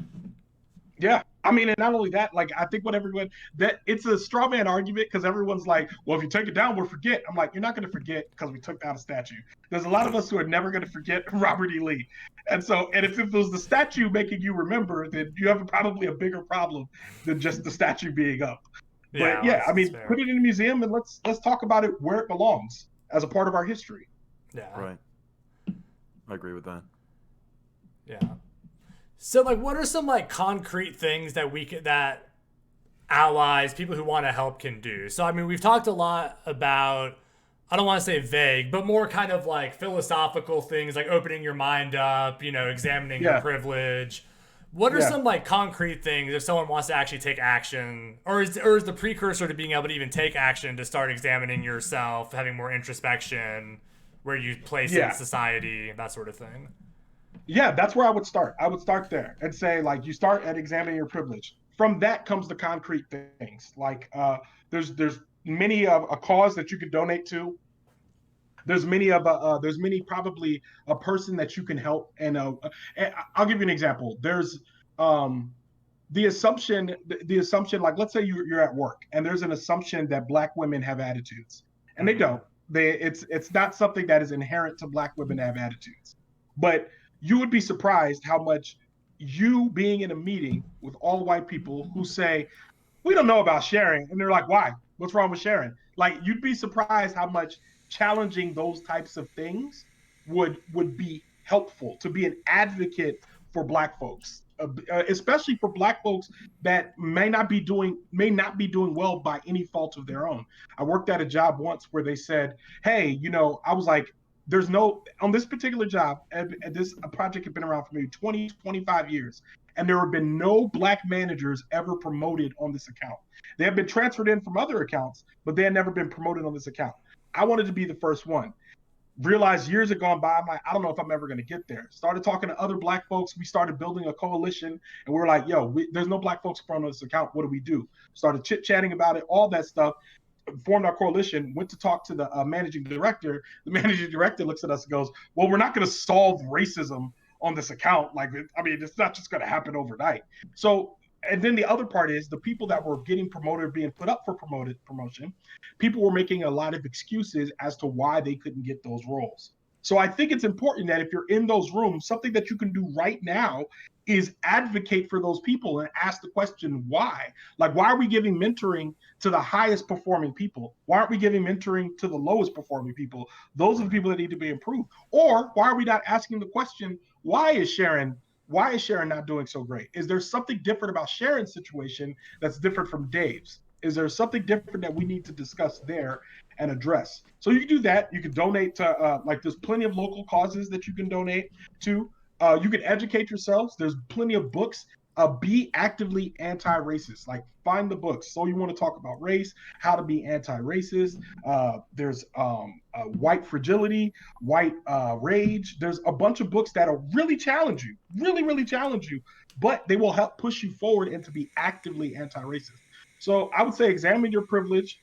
Yeah, I mean, and not only that, like I think that it's a straw man argument because everyone's like, well, if you take it down, we'll forget. I'm like, you're not going to forget because we took down a statue. There's a lot of us who are never going to forget Robert E. Lee, and if it was the statue making you remember, then you have probably a bigger problem than just the statue being up. Yeah, but yeah, I mean, put it in a museum and let's talk about it where it belongs as a part of our history. Yeah, right. I agree with that. Yeah. So, like, what are some, like, concrete things that allies, people who want to help can do? So, I mean, we've talked a lot about, I don't want to say vague, but more kind of, like, philosophical things, like opening your mind up, examining your privilege. What are some, like, concrete things if someone wants to actually take action? Or is the precursor to being able to even take action to start examining yourself, having more introspection, where you place in society, that sort of thing? Yeah, that's where I would start. I would start there and say, like, you start at examining your privilege. From that comes the concrete things. Like, there's many of a cause that you can donate to. There's probably a person that you can help. And I'll give you an example. There's the assumption, like, let's say you're at work and there's an assumption that Black women have attitudes, and they don't. It's not something that is inherent to Black women to have attitudes. But you would be surprised how much you being in a meeting with all white people who say, we don't know about sharing. And they're like, why? What's wrong with sharing? Like, you'd be surprised how much challenging those types of things would be helpful to be an advocate for Black folks, especially for Black folks that may not be doing well by any fault of their own. I worked at a job once where they said, hey, I was like, there's no, on this particular job, and this project had been around for maybe 20, 25 years, and there have been no Black managers ever promoted on this account. They have been transferred in from other accounts, but they had never been promoted on this account. I wanted to be the first one. Realized years had gone by, I'm like, I don't know if I'm ever going to get there. Started talking to other Black folks. We started building a coalition, and we were like, yo, there's no Black folks on this account. What do we do? Started chit-chatting about it, all that stuff. Formed our coalition, went to talk to the managing director. The managing director looks at us and goes, well, we're not going to solve racism on this account. Like, I mean, it's not just going to happen overnight. So, and then the other part is the people that were getting promoted, being put up for promotion, people were making a lot of excuses as to why they couldn't get those roles. So I think it's important that if you're in those rooms, something that you can do right now is advocate for those people and ask the question, why? Like, why are we giving mentoring to the highest performing people? Why aren't we giving mentoring to the lowest performing people? Those are the people that need to be improved. Or why are we not asking the question, why is Sharon not doing so great? Is there something different about Sharon's situation that's different from Dave's? Is there something different that we need to discuss there and address? So you can do that. You can donate to, there's plenty of local causes that you can donate to. You can educate yourselves. There's plenty of books. Be actively anti-racist. Like, find the books. So you want to talk about race, how to be anti-racist. There's White Fragility, White Rage. There's a bunch of books that'll really challenge you, really, really challenge you, but they will help push you forward and to be actively anti-racist. So I would say examine your privilege.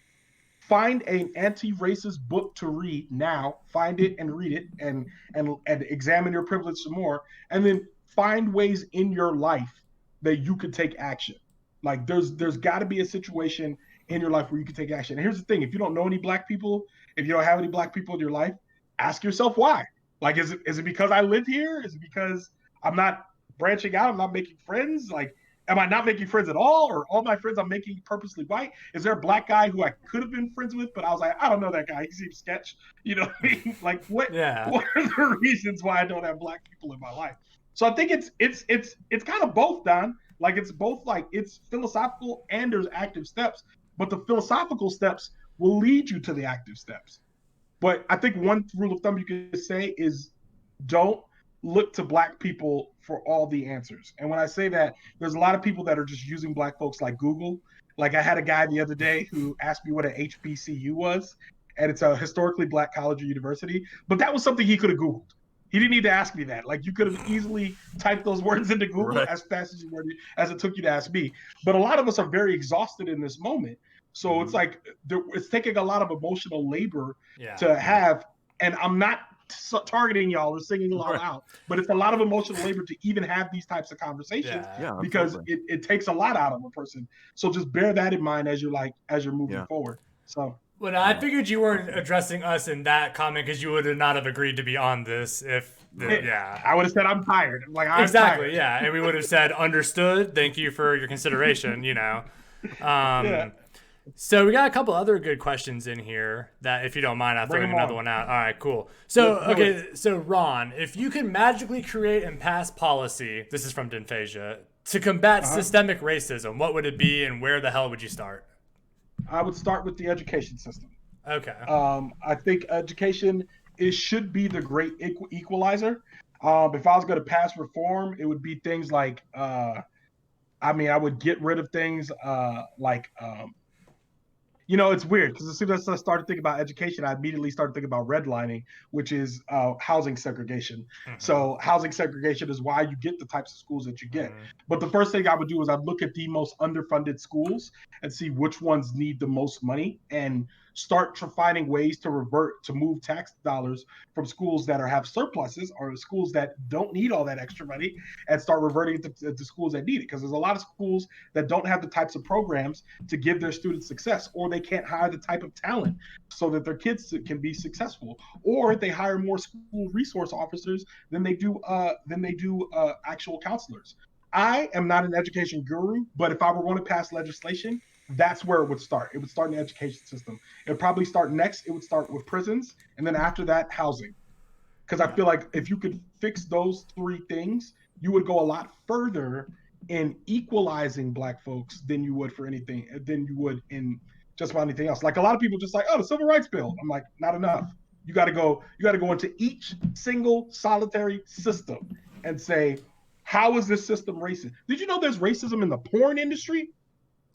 Find an anti-racist book to read now. Find it and read it, and examine your privilege some more, and then find ways in your life that you could take action. Like, there's got to be a situation in your life where you can take action. And here's the thing: if you don't know any Black people, if you don't have any Black people in your life, ask yourself why. Like, is it because I live here? Is it because I'm not branching out? I'm not making friends? Like, am I not making friends at all? Or all my friends I'm making purposely white? Is there a Black guy who I could have been friends with, but I was like, I don't know that guy. He seems sketch. You know what I mean? Like, what are the reasons why I don't have Black people in my life? So I think it's kind of both, Don. Like, it's both, like, it's philosophical and there's active steps, but the philosophical steps will lead you to the active steps. But I think one rule of thumb you could say is don't look to Black people for all the answers. And when I say that, there's a lot of people that are just using Black folks like Google. Like, I had a guy the other day who asked me what an HBCU was, and it's a historically Black college or university, but that was something he could have Googled. He didn't need to ask me that. Like, you could have easily typed those words into Google as fast as it took you to ask me. But a lot of us are very exhausted in this moment. So it's like, it's taking a lot of emotional labor to have, and I'm not targeting y'all or singing y'all out, but it's a lot of emotional labor to even have these types of conversations because it takes a lot out of a person. So just bear that in mind as you're moving forward. So. Well, I figured you weren't addressing us in that comment because you would not have agreed to be on this if, I would have said I'm tired. Like, I'm exactly, tired. and we would have said understood. Thank you for your consideration. So we got a couple other good questions in here that, if you don't mind, I'll throw another one out. All right, cool. So so Ron, if you can magically create and pass policy, this is from Dinphasia, to combat systemic racism, what would it be, and where the hell would you start? I would start with the education system. Okay. I think education should be the great equalizer. If I was going to pass reform, it would be things like, I would get rid of things it's weird because as soon as I started thinking about education, I immediately started thinking about redlining, which is housing segregation. Mm-hmm. So housing segregation is why you get the types of schools that you get. Mm-hmm. But the first thing I would do is I'd look at the most underfunded schools and see which ones need the most money and start finding ways to move tax dollars from schools that have surpluses or schools that don't need all that extra money, and start reverting it to schools that need it. Because there's a lot of schools that don't have the types of programs to give their students success, or they can't hire the type of talent so that their kids can be successful, or they hire more school resource officers than they do actual counselors. I am not an education guru, but if I were going to pass legislation, that's where it would start. It would start in the education system. It would probably start next. It would start with prisons, and then after that, housing. Because I feel like if you could fix those three things, you would go a lot further in equalizing Black folks than you would in just about anything else. Like a lot of people just like, oh, the Civil Rights Bill. I'm like, not enough. You got to go into each single solitary system and say, how is this system racist? Did you know there's racism in the porn industry?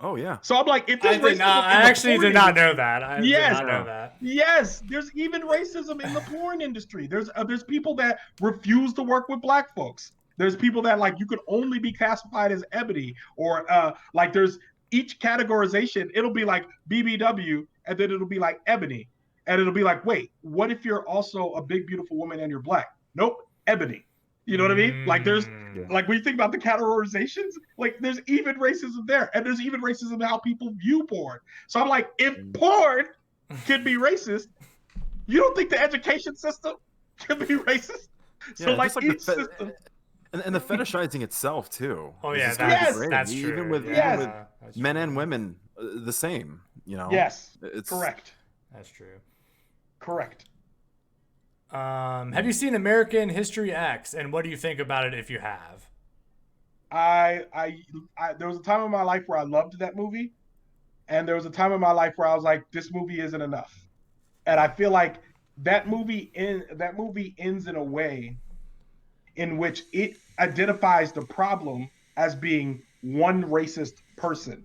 Oh yeah. So I'm like, if there's racism I actually did not know that. I did not know that. Yes, there's even racism in the porn industry. There's people that refuse to work with Black folks. There's people that like you could only be classified as ebony, or like there's each categorization. It'll be like BBW, and then it'll be like ebony, and it'll be like, wait, what if you're also a big beautiful woman and you're Black? Nope, ebony. You know what I mean? Like there's like when you think about the categorizations, like there's even racism there, and there's even racism in how people view porn. So I'm like, if porn can be racist, you don't think the education system can be racist? So Yeah, like just each the system. and the fetishizing itself too. Oh is yeah, just gonna be Yes. great. that's true. Even with That's men true. and women, the same. You know. Yes, It's correct. That's true. Correct. Have you seen American History X, and what do you think about it if you have? I there was a time in my life where I loved that movie, and there was a time in my life where I was like, this movie isn't enough. And I feel like that movie ends in a way in which it identifies the problem as being one racist person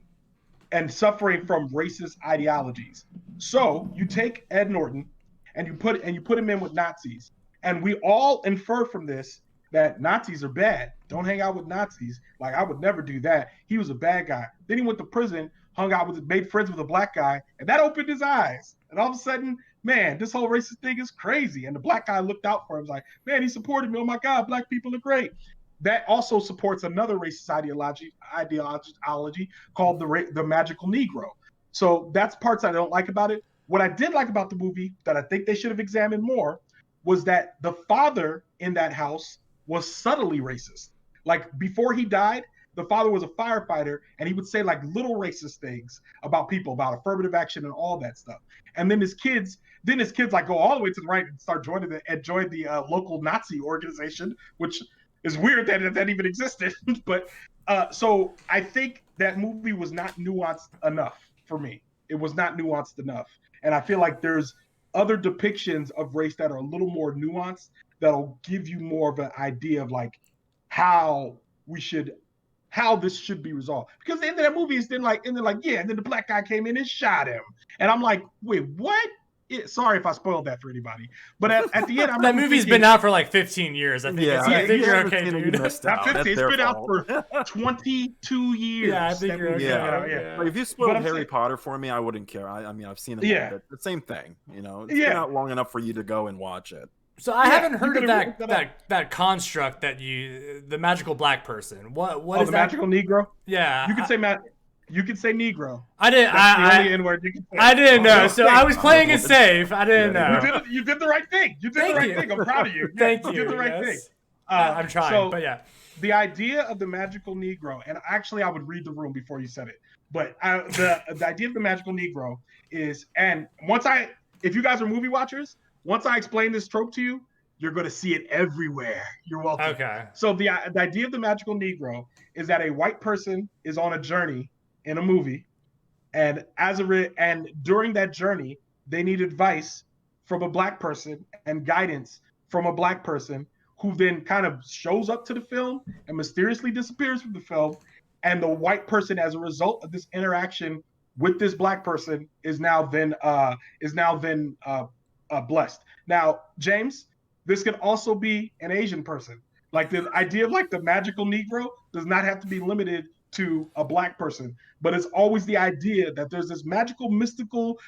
and suffering from racist ideologies. So you take Ed Norton and you put him in with Nazis, and we all infer from this that Nazis are bad. Don't hang out with Nazis. Like, I would never do that. He was a bad guy. Then he went to prison, made friends with a Black guy, and that opened his eyes. And all of a sudden, man, this whole racist thing is crazy. And the Black guy looked out for him. Was like, man, he supported me. Oh my God, Black people are great. That also supports another racist ideology called the magical Negro. So that's parts I don't like about it. What I did like about the movie that I think they should have examined more was that the father in that house was subtly racist. Like before he died, the father was a firefighter, and he would say like little racist things about people, about affirmative action and all that stuff. And then his kids like go all the way to the right and start joining the local Nazi organization, which is weird that even existed. But so I think that movie was not nuanced enough for me. It was not nuanced enough. And I feel like there's other depictions of race that are a little more nuanced that'll give you more of an idea of like how this should be resolved. Because the end of that movie is then the Black guy came in and shot him. And I'm like, wait, what? Sorry if I spoiled that for anybody. But at the end, I'm that movie's been out for like 15 years. I think, I think you're okay, dude. Not 15, it's been out for 22 years. Yeah, I think you're okay. Yeah. Like if you spoiled Harry Potter for me, I wouldn't care. I mean, I've seen it. Yeah. The same thing. You know, it's been out long enough for you to go and watch it. So I haven't heard of that construct that the magical Black person. What is the that? Magical Negro? Yeah. You can say Negro. I didn't. That's the only N-word you can say. I didn't know. So I was playing it safe. I didn't know. You did the right thing. You did the right thing. I'm proud of you. Thank you. You did the right thing. I'm trying, but yeah. The idea of the magical Negro, and actually I would read the room before you said it, but the idea of the magical Negro is, and if you guys are movie watchers, once I explain this trope to you, you're going to see it everywhere. You're welcome. Okay. So the idea of the magical Negro is that a white person is on a journey in a movie, and during that journey, they need advice from a Black person and guidance from a Black person, who then kind of shows up to the film and mysteriously disappears from the film, and the white person, as a result of this interaction with this Black person, is now then blessed. Now, James, this could also be an Asian person. Like the idea of like the magical Negro does not have to be limited to a black person, but it's always the idea that there's this magical, mystical,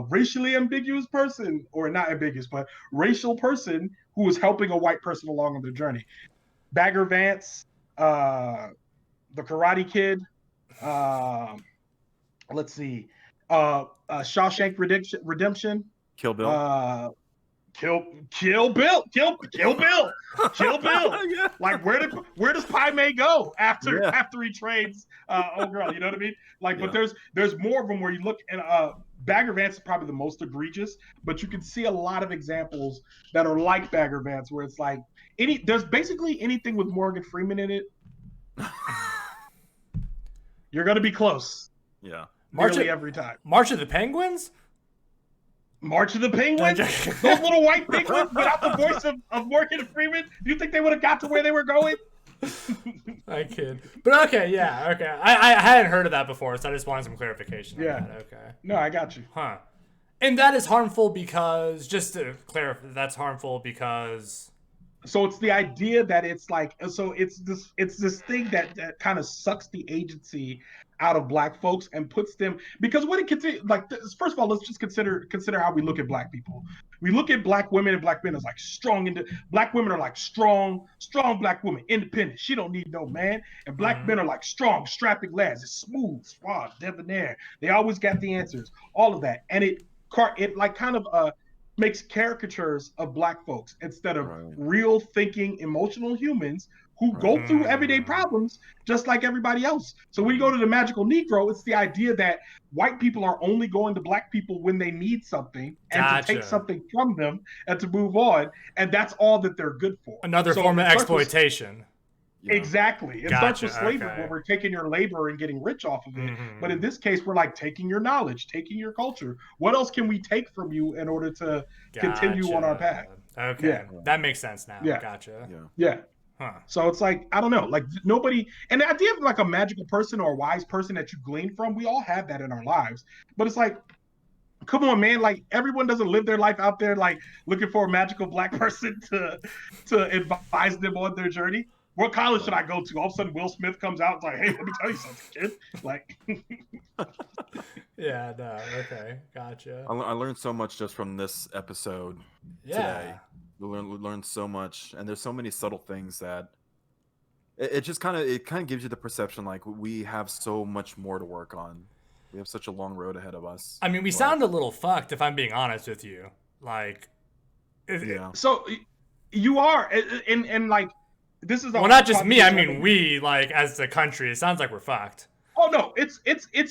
racially ambiguous person, or not ambiguous, but racial person who is helping a white person along on their journey. Bagger Vance, the Karate Kid, let's see, Shawshank Redemption, Kill Bill. Kill Bill. Yeah. Like where does Pai Mei go after he trades old girl? You know what I mean? Like, but there's more of them where you look, and Bagger Vance is probably the most egregious, but you can see a lot of examples that are like Bagger Vance, where it's like there's basically anything with Morgan Freeman in it. You're gonna be close. Yeah. Nearly every time. March of the Penguins? March of the Penguins? Those little white penguins without the voice of Morgan Freeman? Do you think they would have got to where they were going? I kid. But okay, yeah, okay. I hadn't heard of that before, so I just wanted some clarification on that. Okay. No, I got you. Huh. And that is harmful because, just to clarify, that's harmful because... So it's the idea that it's like, so it's this thing that kind of sucks the agency out of black folks and puts them, because what it considers, like, first of all, let's just consider how we look at black people. We look at black women and black men as like strong, black women are like strong black women, independent. She don't need no man. And black men are like strong, strapping lads. It's smooth, suave, debonair. They always got the answers, all of that. And it like kind of makes caricatures of black folks instead of real thinking, emotional humans who go through everyday problems just like everybody else. So when you go to the magical Negro, it's the idea that white people are only going to black people when they need something and to take something from them and to move on. And that's all that they're good for. Another form of exploitation. Exactly. It starts with slavery, where we're taking your labor and getting rich off of it. But in this case, we're like taking your knowledge, taking your culture. What else can we take from you in order to continue on our path? Okay. Yeah. That makes sense now. Yeah. Gotcha. Yeah. Huh. So it's like, I don't know, like nobody, and the idea of like a magical person or a wise person that you glean from, we all have that in our lives. But it's like, come on, man, like everyone doesn't live their life out there like looking for a magical black person to advise them on their journey. What college should I go to? All of a sudden, Will Smith comes out and is like, hey, let me tell you something, kid. Like, yeah, no, okay, gotcha. I learned so much just from this episode today. We learned so much, and there's so many subtle things that it just kind of gives you the perception like we have so much more to work on. We have such a long road ahead of us. I mean, we sound a little fucked if I'm being honest with you. Like, So you are, and like. This is not just me. I mean, we, like, as a country, it sounds like we're fucked. Oh no, it's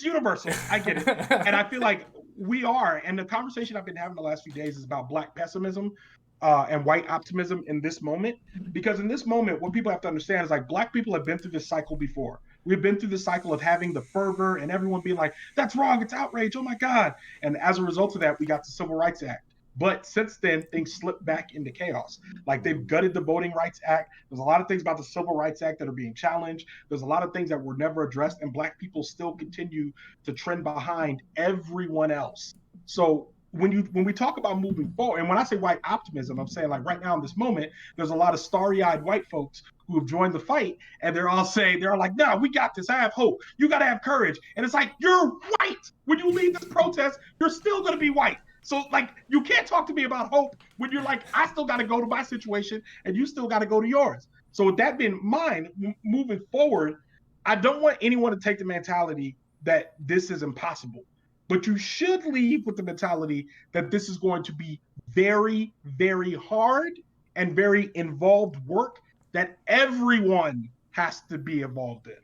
universal. I get it, and I feel like we are. And the conversation I've been having the last few days is about black pessimism and white optimism in this moment. Because in this moment, what people have to understand is like black people have been through this cycle before. We've been through the cycle of having the fervor and everyone being like, "That's wrong. It's outrage. Oh my God!" And as a result of that, we got the Civil Rights Act. But since then, things slipped back into chaos. Like they've gutted the Voting Rights Act. There's a lot of things about the Civil Rights Act that are being challenged. There's a lot of things that were never addressed, and black people still continue to trend behind everyone else. So when we talk about moving forward, and when I say white optimism, I'm saying like right now in this moment, there's a lot of starry-eyed white folks who have joined the fight, and they're all like, "No, we got this. I have hope. You got to have courage." And it's like, you're white. When you leave this protest, you're still going to be white. So, like, you can't talk to me about hope when you're like, I still got to go to my situation and you still got to go to yours. So with that being in mind, moving forward, I don't want anyone to take the mentality that this is impossible. But you should leave with the mentality that this is going to be very, very hard and very involved work that everyone has to be involved in.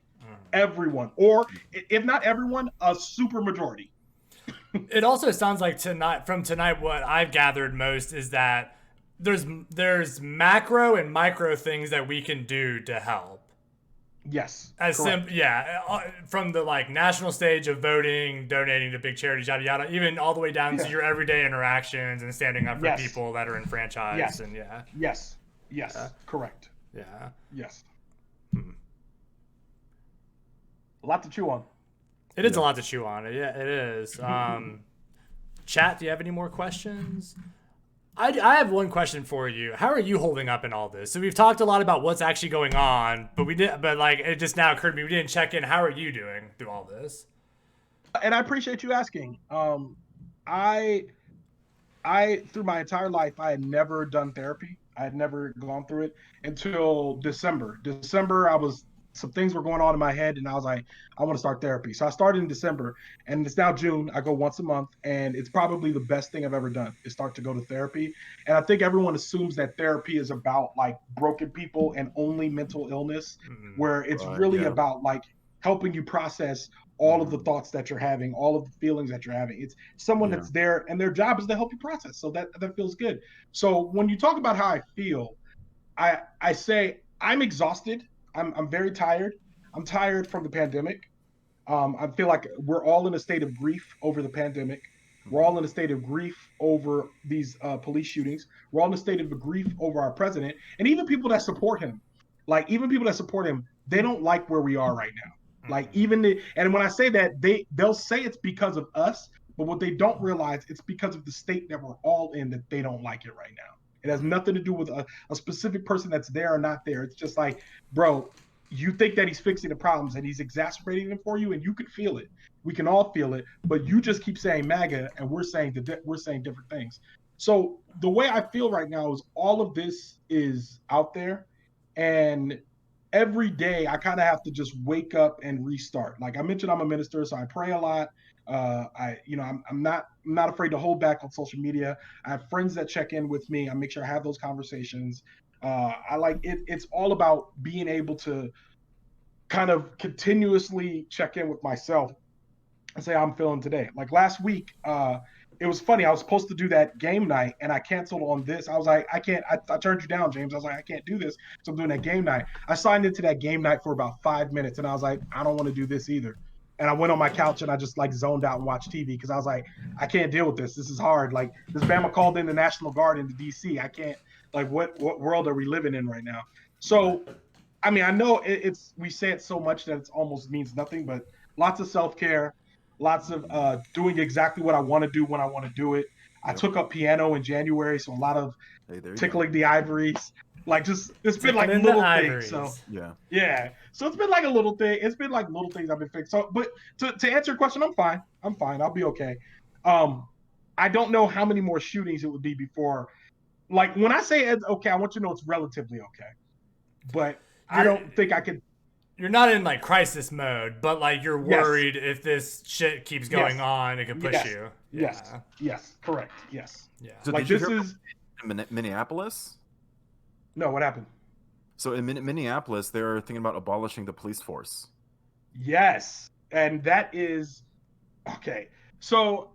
Everyone. Or, if not everyone, a super majority. It also sounds like from tonight, what I've gathered most is that there's macro and micro things that we can do to help. Yes. From the like national stage of voting, donating to big charities, yada yada, even all the way down to your everyday interactions and standing up for people that are enfranchised. Yes. And Yes. Correct. Yeah. Yes. A lot to chew on. It is a lot to chew on. Yeah, it is. Chat, do you have any more questions? I have one question for you. How are you holding up in all this? So we've talked a lot about what's actually going on, but like it just now occurred to me we didn't check in. How are you doing through all this? And I appreciate you asking. I through my entire life, I had never done therapy. I had never gone through it until December. Some things were going on in my head, and I was like, I want to start therapy. So I started in December, and it's now June. I go once a month, and it's probably the best thing I've ever done is start to go to therapy. And I think everyone assumes that therapy is about like broken people and only mental illness, where it's really about like helping you process all of the thoughts that you're having, all of the feelings that you're having. It's someone that's there, and their job is to help you process. So that feels good. So when you talk about how I feel, I say I'm exhausted. I'm very tired. I'm tired from the pandemic. I feel like we're all in a state of grief over the pandemic. We're all in a state of grief over these police shootings. We're all in a state of grief over our president, and even people that support him. Like even people that support him, they don't like where we are right now. Like and when I say that, they'll say it's because of us, but what they don't realize, it's because of the state that we're all in that they don't like it right now. It has nothing to do with a specific person that's there or not there. It's just like, bro, you think that he's fixing the problems and he's exacerbating them for you, and you can feel it. We can all feel it, but you just keep saying MAGA, and we're saying different things. So the way I feel right now is all of this is out there, and every day I kind of have to just wake up and restart. Like I mentioned, I'm a minister, so I pray a lot. I'm not afraid to hold back on social media. I have friends that check in with me. I make sure I have those conversations. I like it. It's all about being able to kind of continuously check in with myself and say how I'm feeling today. Like last week, it was funny. I was supposed to do that game night and I canceled on this. I was like, I can't. I turned you down, James. I was like, I can't do this. So I'm doing that game night. I signed into that game night for about 5 minutes and I was like, I don't want to do this either. And I went on my couch and I just like zoned out and watched TV because I was like, I can't deal with this. This is hard. Like this Bama called in the National Guard into DC. I can't. Like what world are we living in right now? So, I mean, I know we say it so much that it almost means nothing, but lots of self-care, lots of doing exactly what I want to do when I want to do it. I took up piano in January, so a lot of tickling the ivories. Like just it's been like little things. So yeah. So it's been like a little thing. It's been like little things I've been fixing. So, but to answer your question, I'm fine. I'll be okay. I don't know how many more shootings it would be before. Like when I say it's okay, I want you to know it's relatively okay. But I don't think I could. You're not in like crisis mode, but like you're worried if this shit keeps going on, it could push you. Yes, correct. Yes. Yeah. So like did this you is Minneapolis? No, what happened? So in Minneapolis, they're thinking about abolishing the police force. Yes, and that is okay. So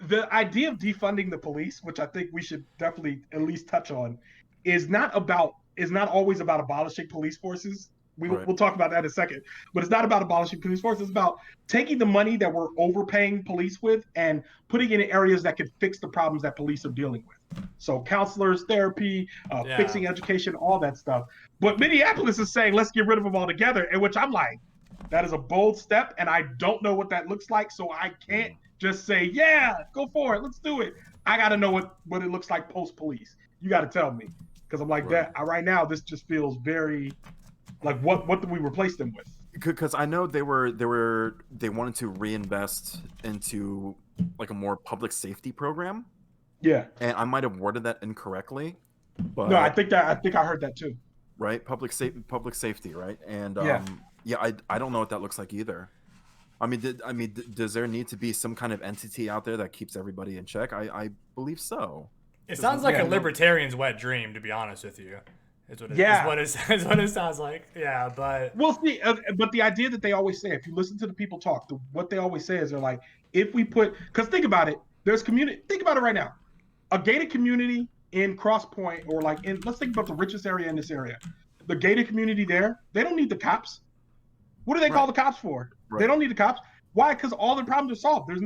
the idea of defunding the police, which I think we should definitely at least touch on, is not always about abolishing police forces. We'll talk about that in a second, but it's not about abolishing police forces. It's about taking the money that we're overpaying police with and putting it in areas that can fix the problems that police are dealing with. So counselors, therapy, fixing education, all that stuff. But Minneapolis is saying, let's get rid of them altogether, in which I'm like, that is a bold step, and I don't know what that looks like, so I can't just say, yeah, go for it, let's do it. I got to know what it looks like post-police. You got to tell me, because I'm like, that right now, this just feels very... Like what do we replace them with? Because I know they wanted to reinvest into like a more public safety program. Yeah. And I might have worded that incorrectly, but no, I think I heard that too. Right, public safety, right? And I don't know what that looks like either. I mean, does there need to be some kind of entity out there that keeps everybody in check? I believe so. It sounds like a libertarian's wet dream, to be honest with you. Is what it sounds like. Yeah, but we'll see. But the idea that they always say, if you listen to the people talk, what they always say is they're like, if we put, because think about it, there's community. Think about it right now, a gated community in Cross Point, or like let's think about the richest area in this area. The gated community there, they don't need the cops. What do they call the cops for? Right. They don't need the cops. Why? Because all their problems are solved. There's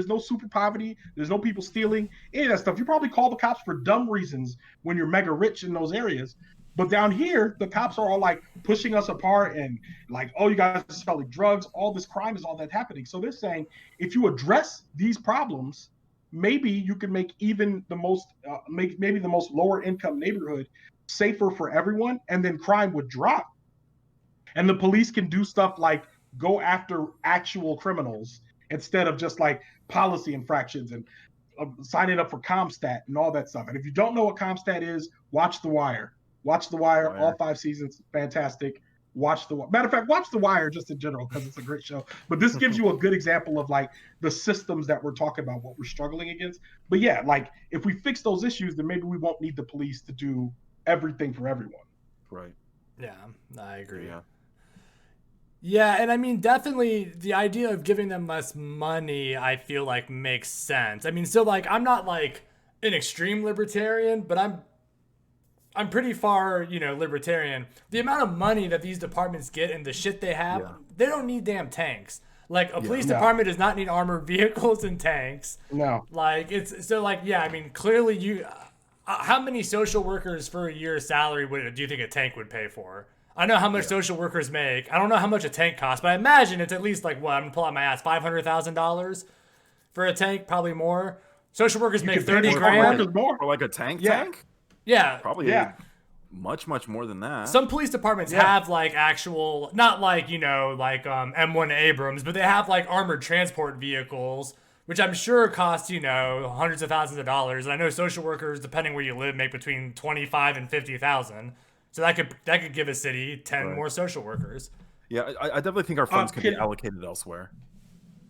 no super poverty. There's no people stealing, any of that stuff. You probably call the cops for dumb reasons when you're mega rich in those areas. But down here, the cops are all like pushing us apart and like, oh, you guys are selling drugs. All this crime is all that's happening. So they're saying if you address these problems, maybe you can make even the most maybe the most lower income neighborhood safer for everyone, and then crime would drop, and the police can do stuff like go after actual criminals instead of just like policy infractions and signing up for Comstat and all that stuff. And if you don't know what Comstat is, watch The Wire. Watch The Wire, all 5 seasons, fantastic. Watch the matter of fact, watch The Wire just in general because it's a great show. But this gives you a good example of like the systems that we're talking about, what we're struggling against. But yeah, like if we fix those issues, then maybe we won't need the police to do everything for everyone. Right. Yeah, I agree. Yeah. Yeah, and I mean, definitely the idea of giving them less money, I feel like makes sense. I mean, so like I'm not like an extreme libertarian, but I'm pretty far, libertarian. The amount of money that these departments get and the shit they have, they don't need damn tanks. Like a police department does not need armored vehicles and tanks. No. Like it's so like, yeah, I mean, clearly how many social workers for a year's salary do you think a tank would pay for? I know how much social workers make. I don't know how much a tank costs, but I imagine it's at least like what I'm gonna pull out my ass, $500,000 for a tank, probably more. Social workers make 30 grand for like a tank. Yeah, probably much more than that. Some police departments have like actual, not like M1 Abrams, but they have like armored transport vehicles, which I'm sure cost hundreds of thousands of dollars. And I know social workers, depending where you live, make between 25 and 50,000. So that could give a city 10 more social workers. Yeah, I definitely think our funds could be allocated elsewhere.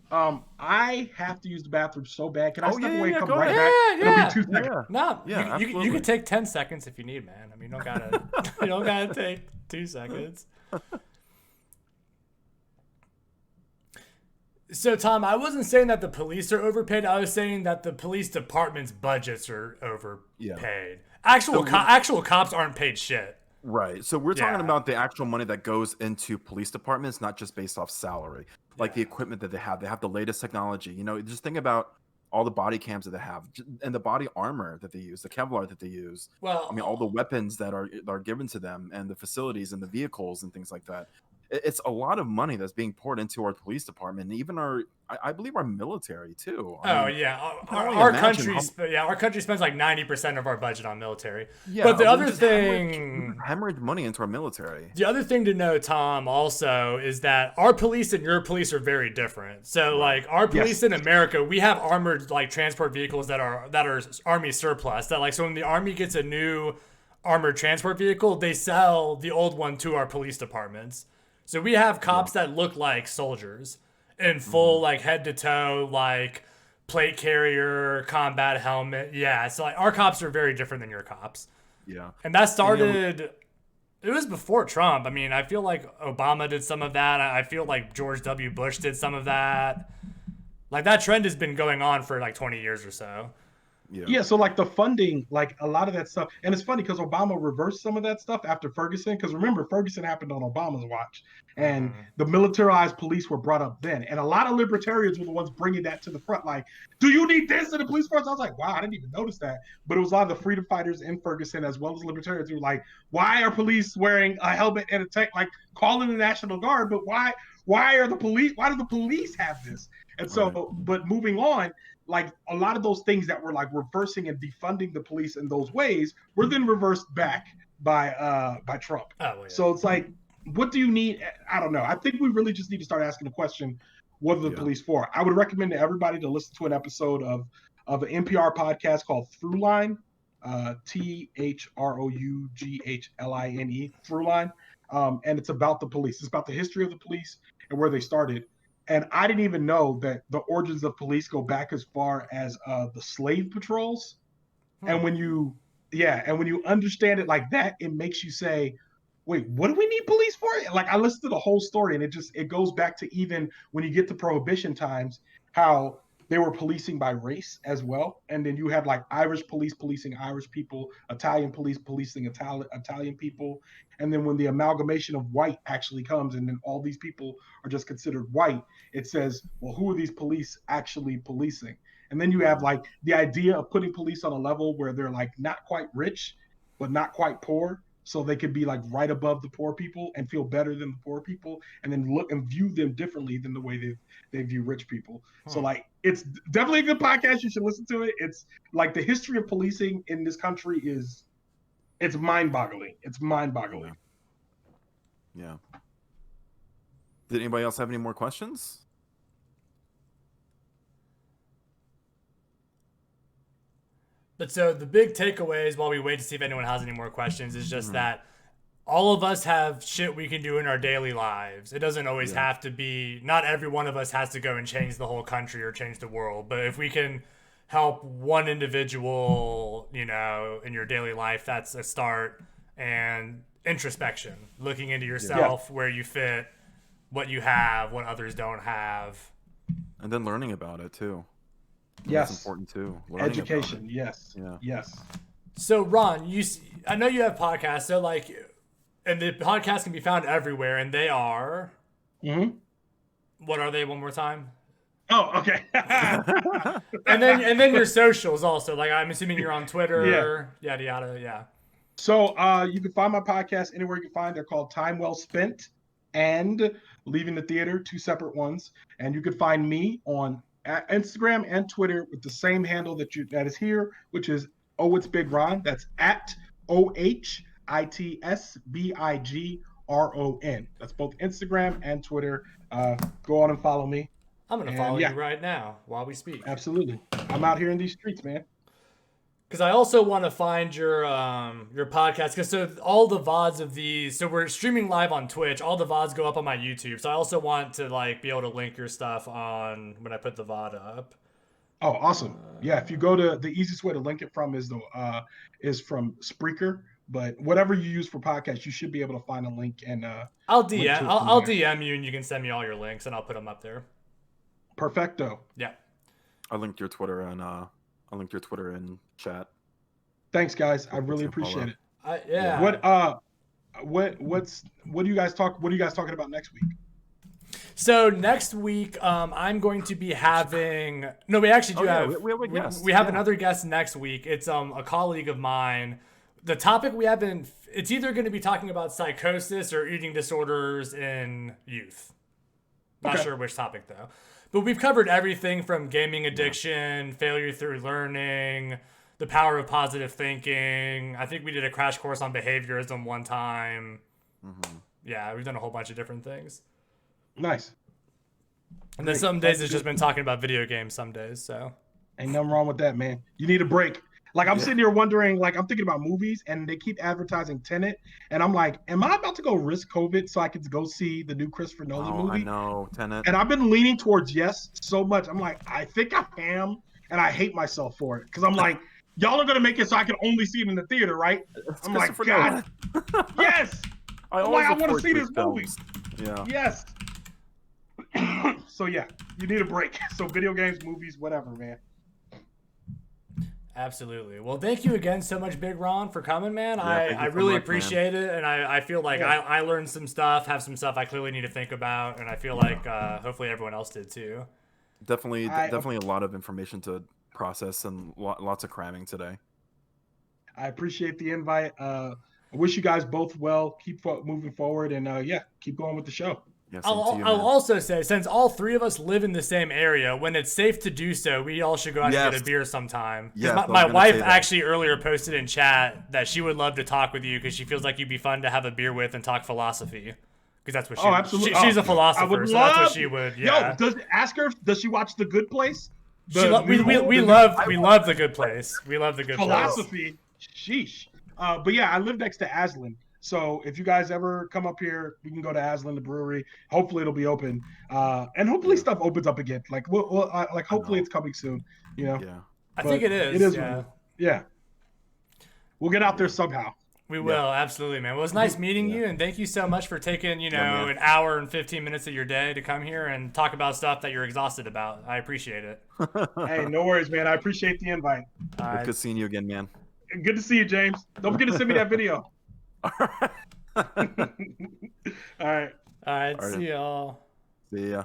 I have to use the bathroom so bad. Can I step away and come right back? Yeah. It'll be 2 seconds. No, you can take 10 seconds if you need, man. I mean, you don't gotta take 2 seconds. So, Tom, I wasn't saying that the police are overpaid. I was saying that the police department's budgets are overpaid. Actual cops aren't paid shit. Right. So we're talking about the actual money that goes into police departments, not just based off salary. Like the equipment that they have. They have the latest technology. Just think about all the body cams that they have and the body armor that they use, the Kevlar that they use. Well, I mean, all the weapons that are given to them and the facilities and the vehicles and things like that. It's a lot of money that's being poured into our police department, and even I believe our military too. Our country spends like 90% of our budget on military. Yeah, but the other thing, hemorrhage money into our military. The other thing to know, Tom, also is that our police and your police are very different. So, like our police in America, we have armored like transport vehicles that are Army surplus. That so when the Army gets a new armored transport vehicle, they sell the old one to our police departments. So we have cops that look like soldiers in full, like head to toe, like plate carrier, combat helmet. Yeah. So like our cops are very different than your cops. Yeah. And that started, it was before Trump. I mean, I feel like Obama did some of that. I feel like George W. Bush did some of that. Like that trend has been going on for like 20 years or so. Yeah, so like the funding, like a lot of that stuff, and it's funny because Obama reversed some of that stuff after Ferguson, because remember, Ferguson happened on Obama's watch, and the militarized police were brought up then, and a lot of libertarians were the ones bringing that to the front, like, do you need this in the police force? I was like, wow, I didn't even notice that, but it was a lot of the freedom fighters in Ferguson, as well as libertarians, who were like, why are police wearing a helmet and a tank, like, calling the National Guard, but why do the police have this? And so, but moving on, like a lot of those things that were like reversing and defunding the police in those ways were then reversed back by Trump. Oh, yeah. So it's like, what do you need? I don't know. I think we really just need to start asking the question, what are the police for? I would recommend to everybody to listen to an episode of an NPR podcast called Throughline, THROUGHLINE, Throughline. And it's about the police. It's about the history of the police and where they started. And I didn't even know that the origins of police go back as far as the slave patrols. And when you understand it like that, it makes you say, wait, what do we need police for? Like I listened to the whole story, and it goes back to even when you get to Prohibition times, how they were policing by race as well. And then you had like Irish police policing Irish people, Italian police policing Italian people. And then when the amalgamation of white actually comes, and then all these people are just considered white, it says, well, who are these police actually policing? And then you have like the idea of putting police on a level where they're like not quite rich, but not quite poor. so they could be like right above the poor people and feel better than the poor people, and then look and view them differently than the way they view rich people. So like, it's definitely a good podcast. You should listen to it. It's like the history of policing in this country it's mind-boggling. It's mind-boggling. Yeah. Did anybody else have any more questions? But so the big takeaways while we wait to see if anyone has any more questions is just that all of us have shit we can do in our daily lives. It doesn't always have to be, not every one of us has to go and change the whole country or change the world. But if we can help one individual, in your daily life, that's a start. And introspection, looking into yourself, where you fit, what you have, what others don't have. And then learning about it too. Yes. That's important too. Education. Yes. Yeah. Yes. So Ron, I know you have podcasts, so like, and the podcast can be found everywhere, and they are. What are they? One more time. Oh, okay. and then your socials also. Like, I'm assuming you're on Twitter. Yada yada. Yeah. So you can find my podcast anywhere you can find. They're called Time Well Spent and Leaving the Theater, 2 separate ones. And you can find me on Instagram and Twitter with the same handle that is here, which is ohitsBigRon. That's at ohitsBigRon. That's both Instagram and Twitter. Go on and follow me. I'm gonna follow you right now while we speak. Absolutely. I'm out here in these streets, man. Because I also want to find your podcast. Because so all the VODs of these, so we're streaming live on Twitch. All the VODs go up on my YouTube. So I also want to like be able to link your stuff on when I put the VOD up. Oh, awesome! Yeah, if you go to the easiest way to link it from is from Spreaker. But whatever you use for podcasts, you should be able to find a link and I'll DM you and you can send me all your links and I'll put them up there. Perfecto. Yeah. I linked your Twitter and in chat. Thanks, guys. I really appreciate it. Yeah. What do you guys talking about next week? So next week, I'm going to be having. No, we actually do have. We have a guest. We have another guest next week. It's a colleague of mine. The topic we have been. It's either going to be talking about psychosis or eating disorders in youth. Not sure which topic though. But we've covered everything from gaming addiction, failure through learning, the power of positive thinking. I think we did a crash course on behaviorism one time. Yeah, we've done a whole bunch of different things. Nice. And then some days it's just been talking about video games some days, so. Ain't nothing wrong with that, man. You need a break. Like, I'm sitting here wondering, like, I'm thinking about movies, and they keep advertising Tenet, and I'm like, am I about to go risk COVID so I can go see the new Christopher Nolan movie? I know, Tenet. And I've been leaning towards yes so much. I'm like, I think I am, and I hate myself for it. Because I'm like, y'all are going to make it so I can only see it in the theater, right? I'm like, God, yes! I want to see this movie. Yeah. Yes. So, yeah, you need a break. So, video games, movies, whatever, man. Absolutely. Well, thank you again so much, Big Ron, for coming, man. Yeah, I really appreciate it, and I feel like I learned some stuff, have some stuff I clearly need to think about, and I feel like hopefully everyone else did too. Definitely a lot of information to process and lots of cramming today. I appreciate the invite. I wish you guys both well. Keep moving forward, and keep going with the show. Yeah, I'll also say, since all three of us live in the same area, when it's safe to do so, we all should go out and get a beer sometime. Yes, my wife actually earlier posted in chat that she would love to talk with you because she feels like you'd be fun to have a beer with and talk philosophy. Because that's what absolutely. She's a philosopher, so that's what she would. Yeah. Yo, ask her. Does she watch The Good Place? We love The Good Place. We love The Good Philosophy. Sheesh. But yeah, I live next to Aslan. So if you guys ever come up here, we can go to Aslan, the brewery. Hopefully it'll be open, and hopefully stuff opens up again. Like hopefully it's coming soon. You know. Yeah. I think it is. It is. Yeah. We'll get out there somehow. We will, absolutely, man. Well, it was nice meeting you, and thank you so much for taking, an hour and 15 minutes of your day to come here and talk about stuff that you're exhausted about. I appreciate it. Hey, no worries, man. I appreciate the invite. Good seeing you again, man. Good to see you, James. Don't forget to send me that video. All right. All right. See y'all. See ya.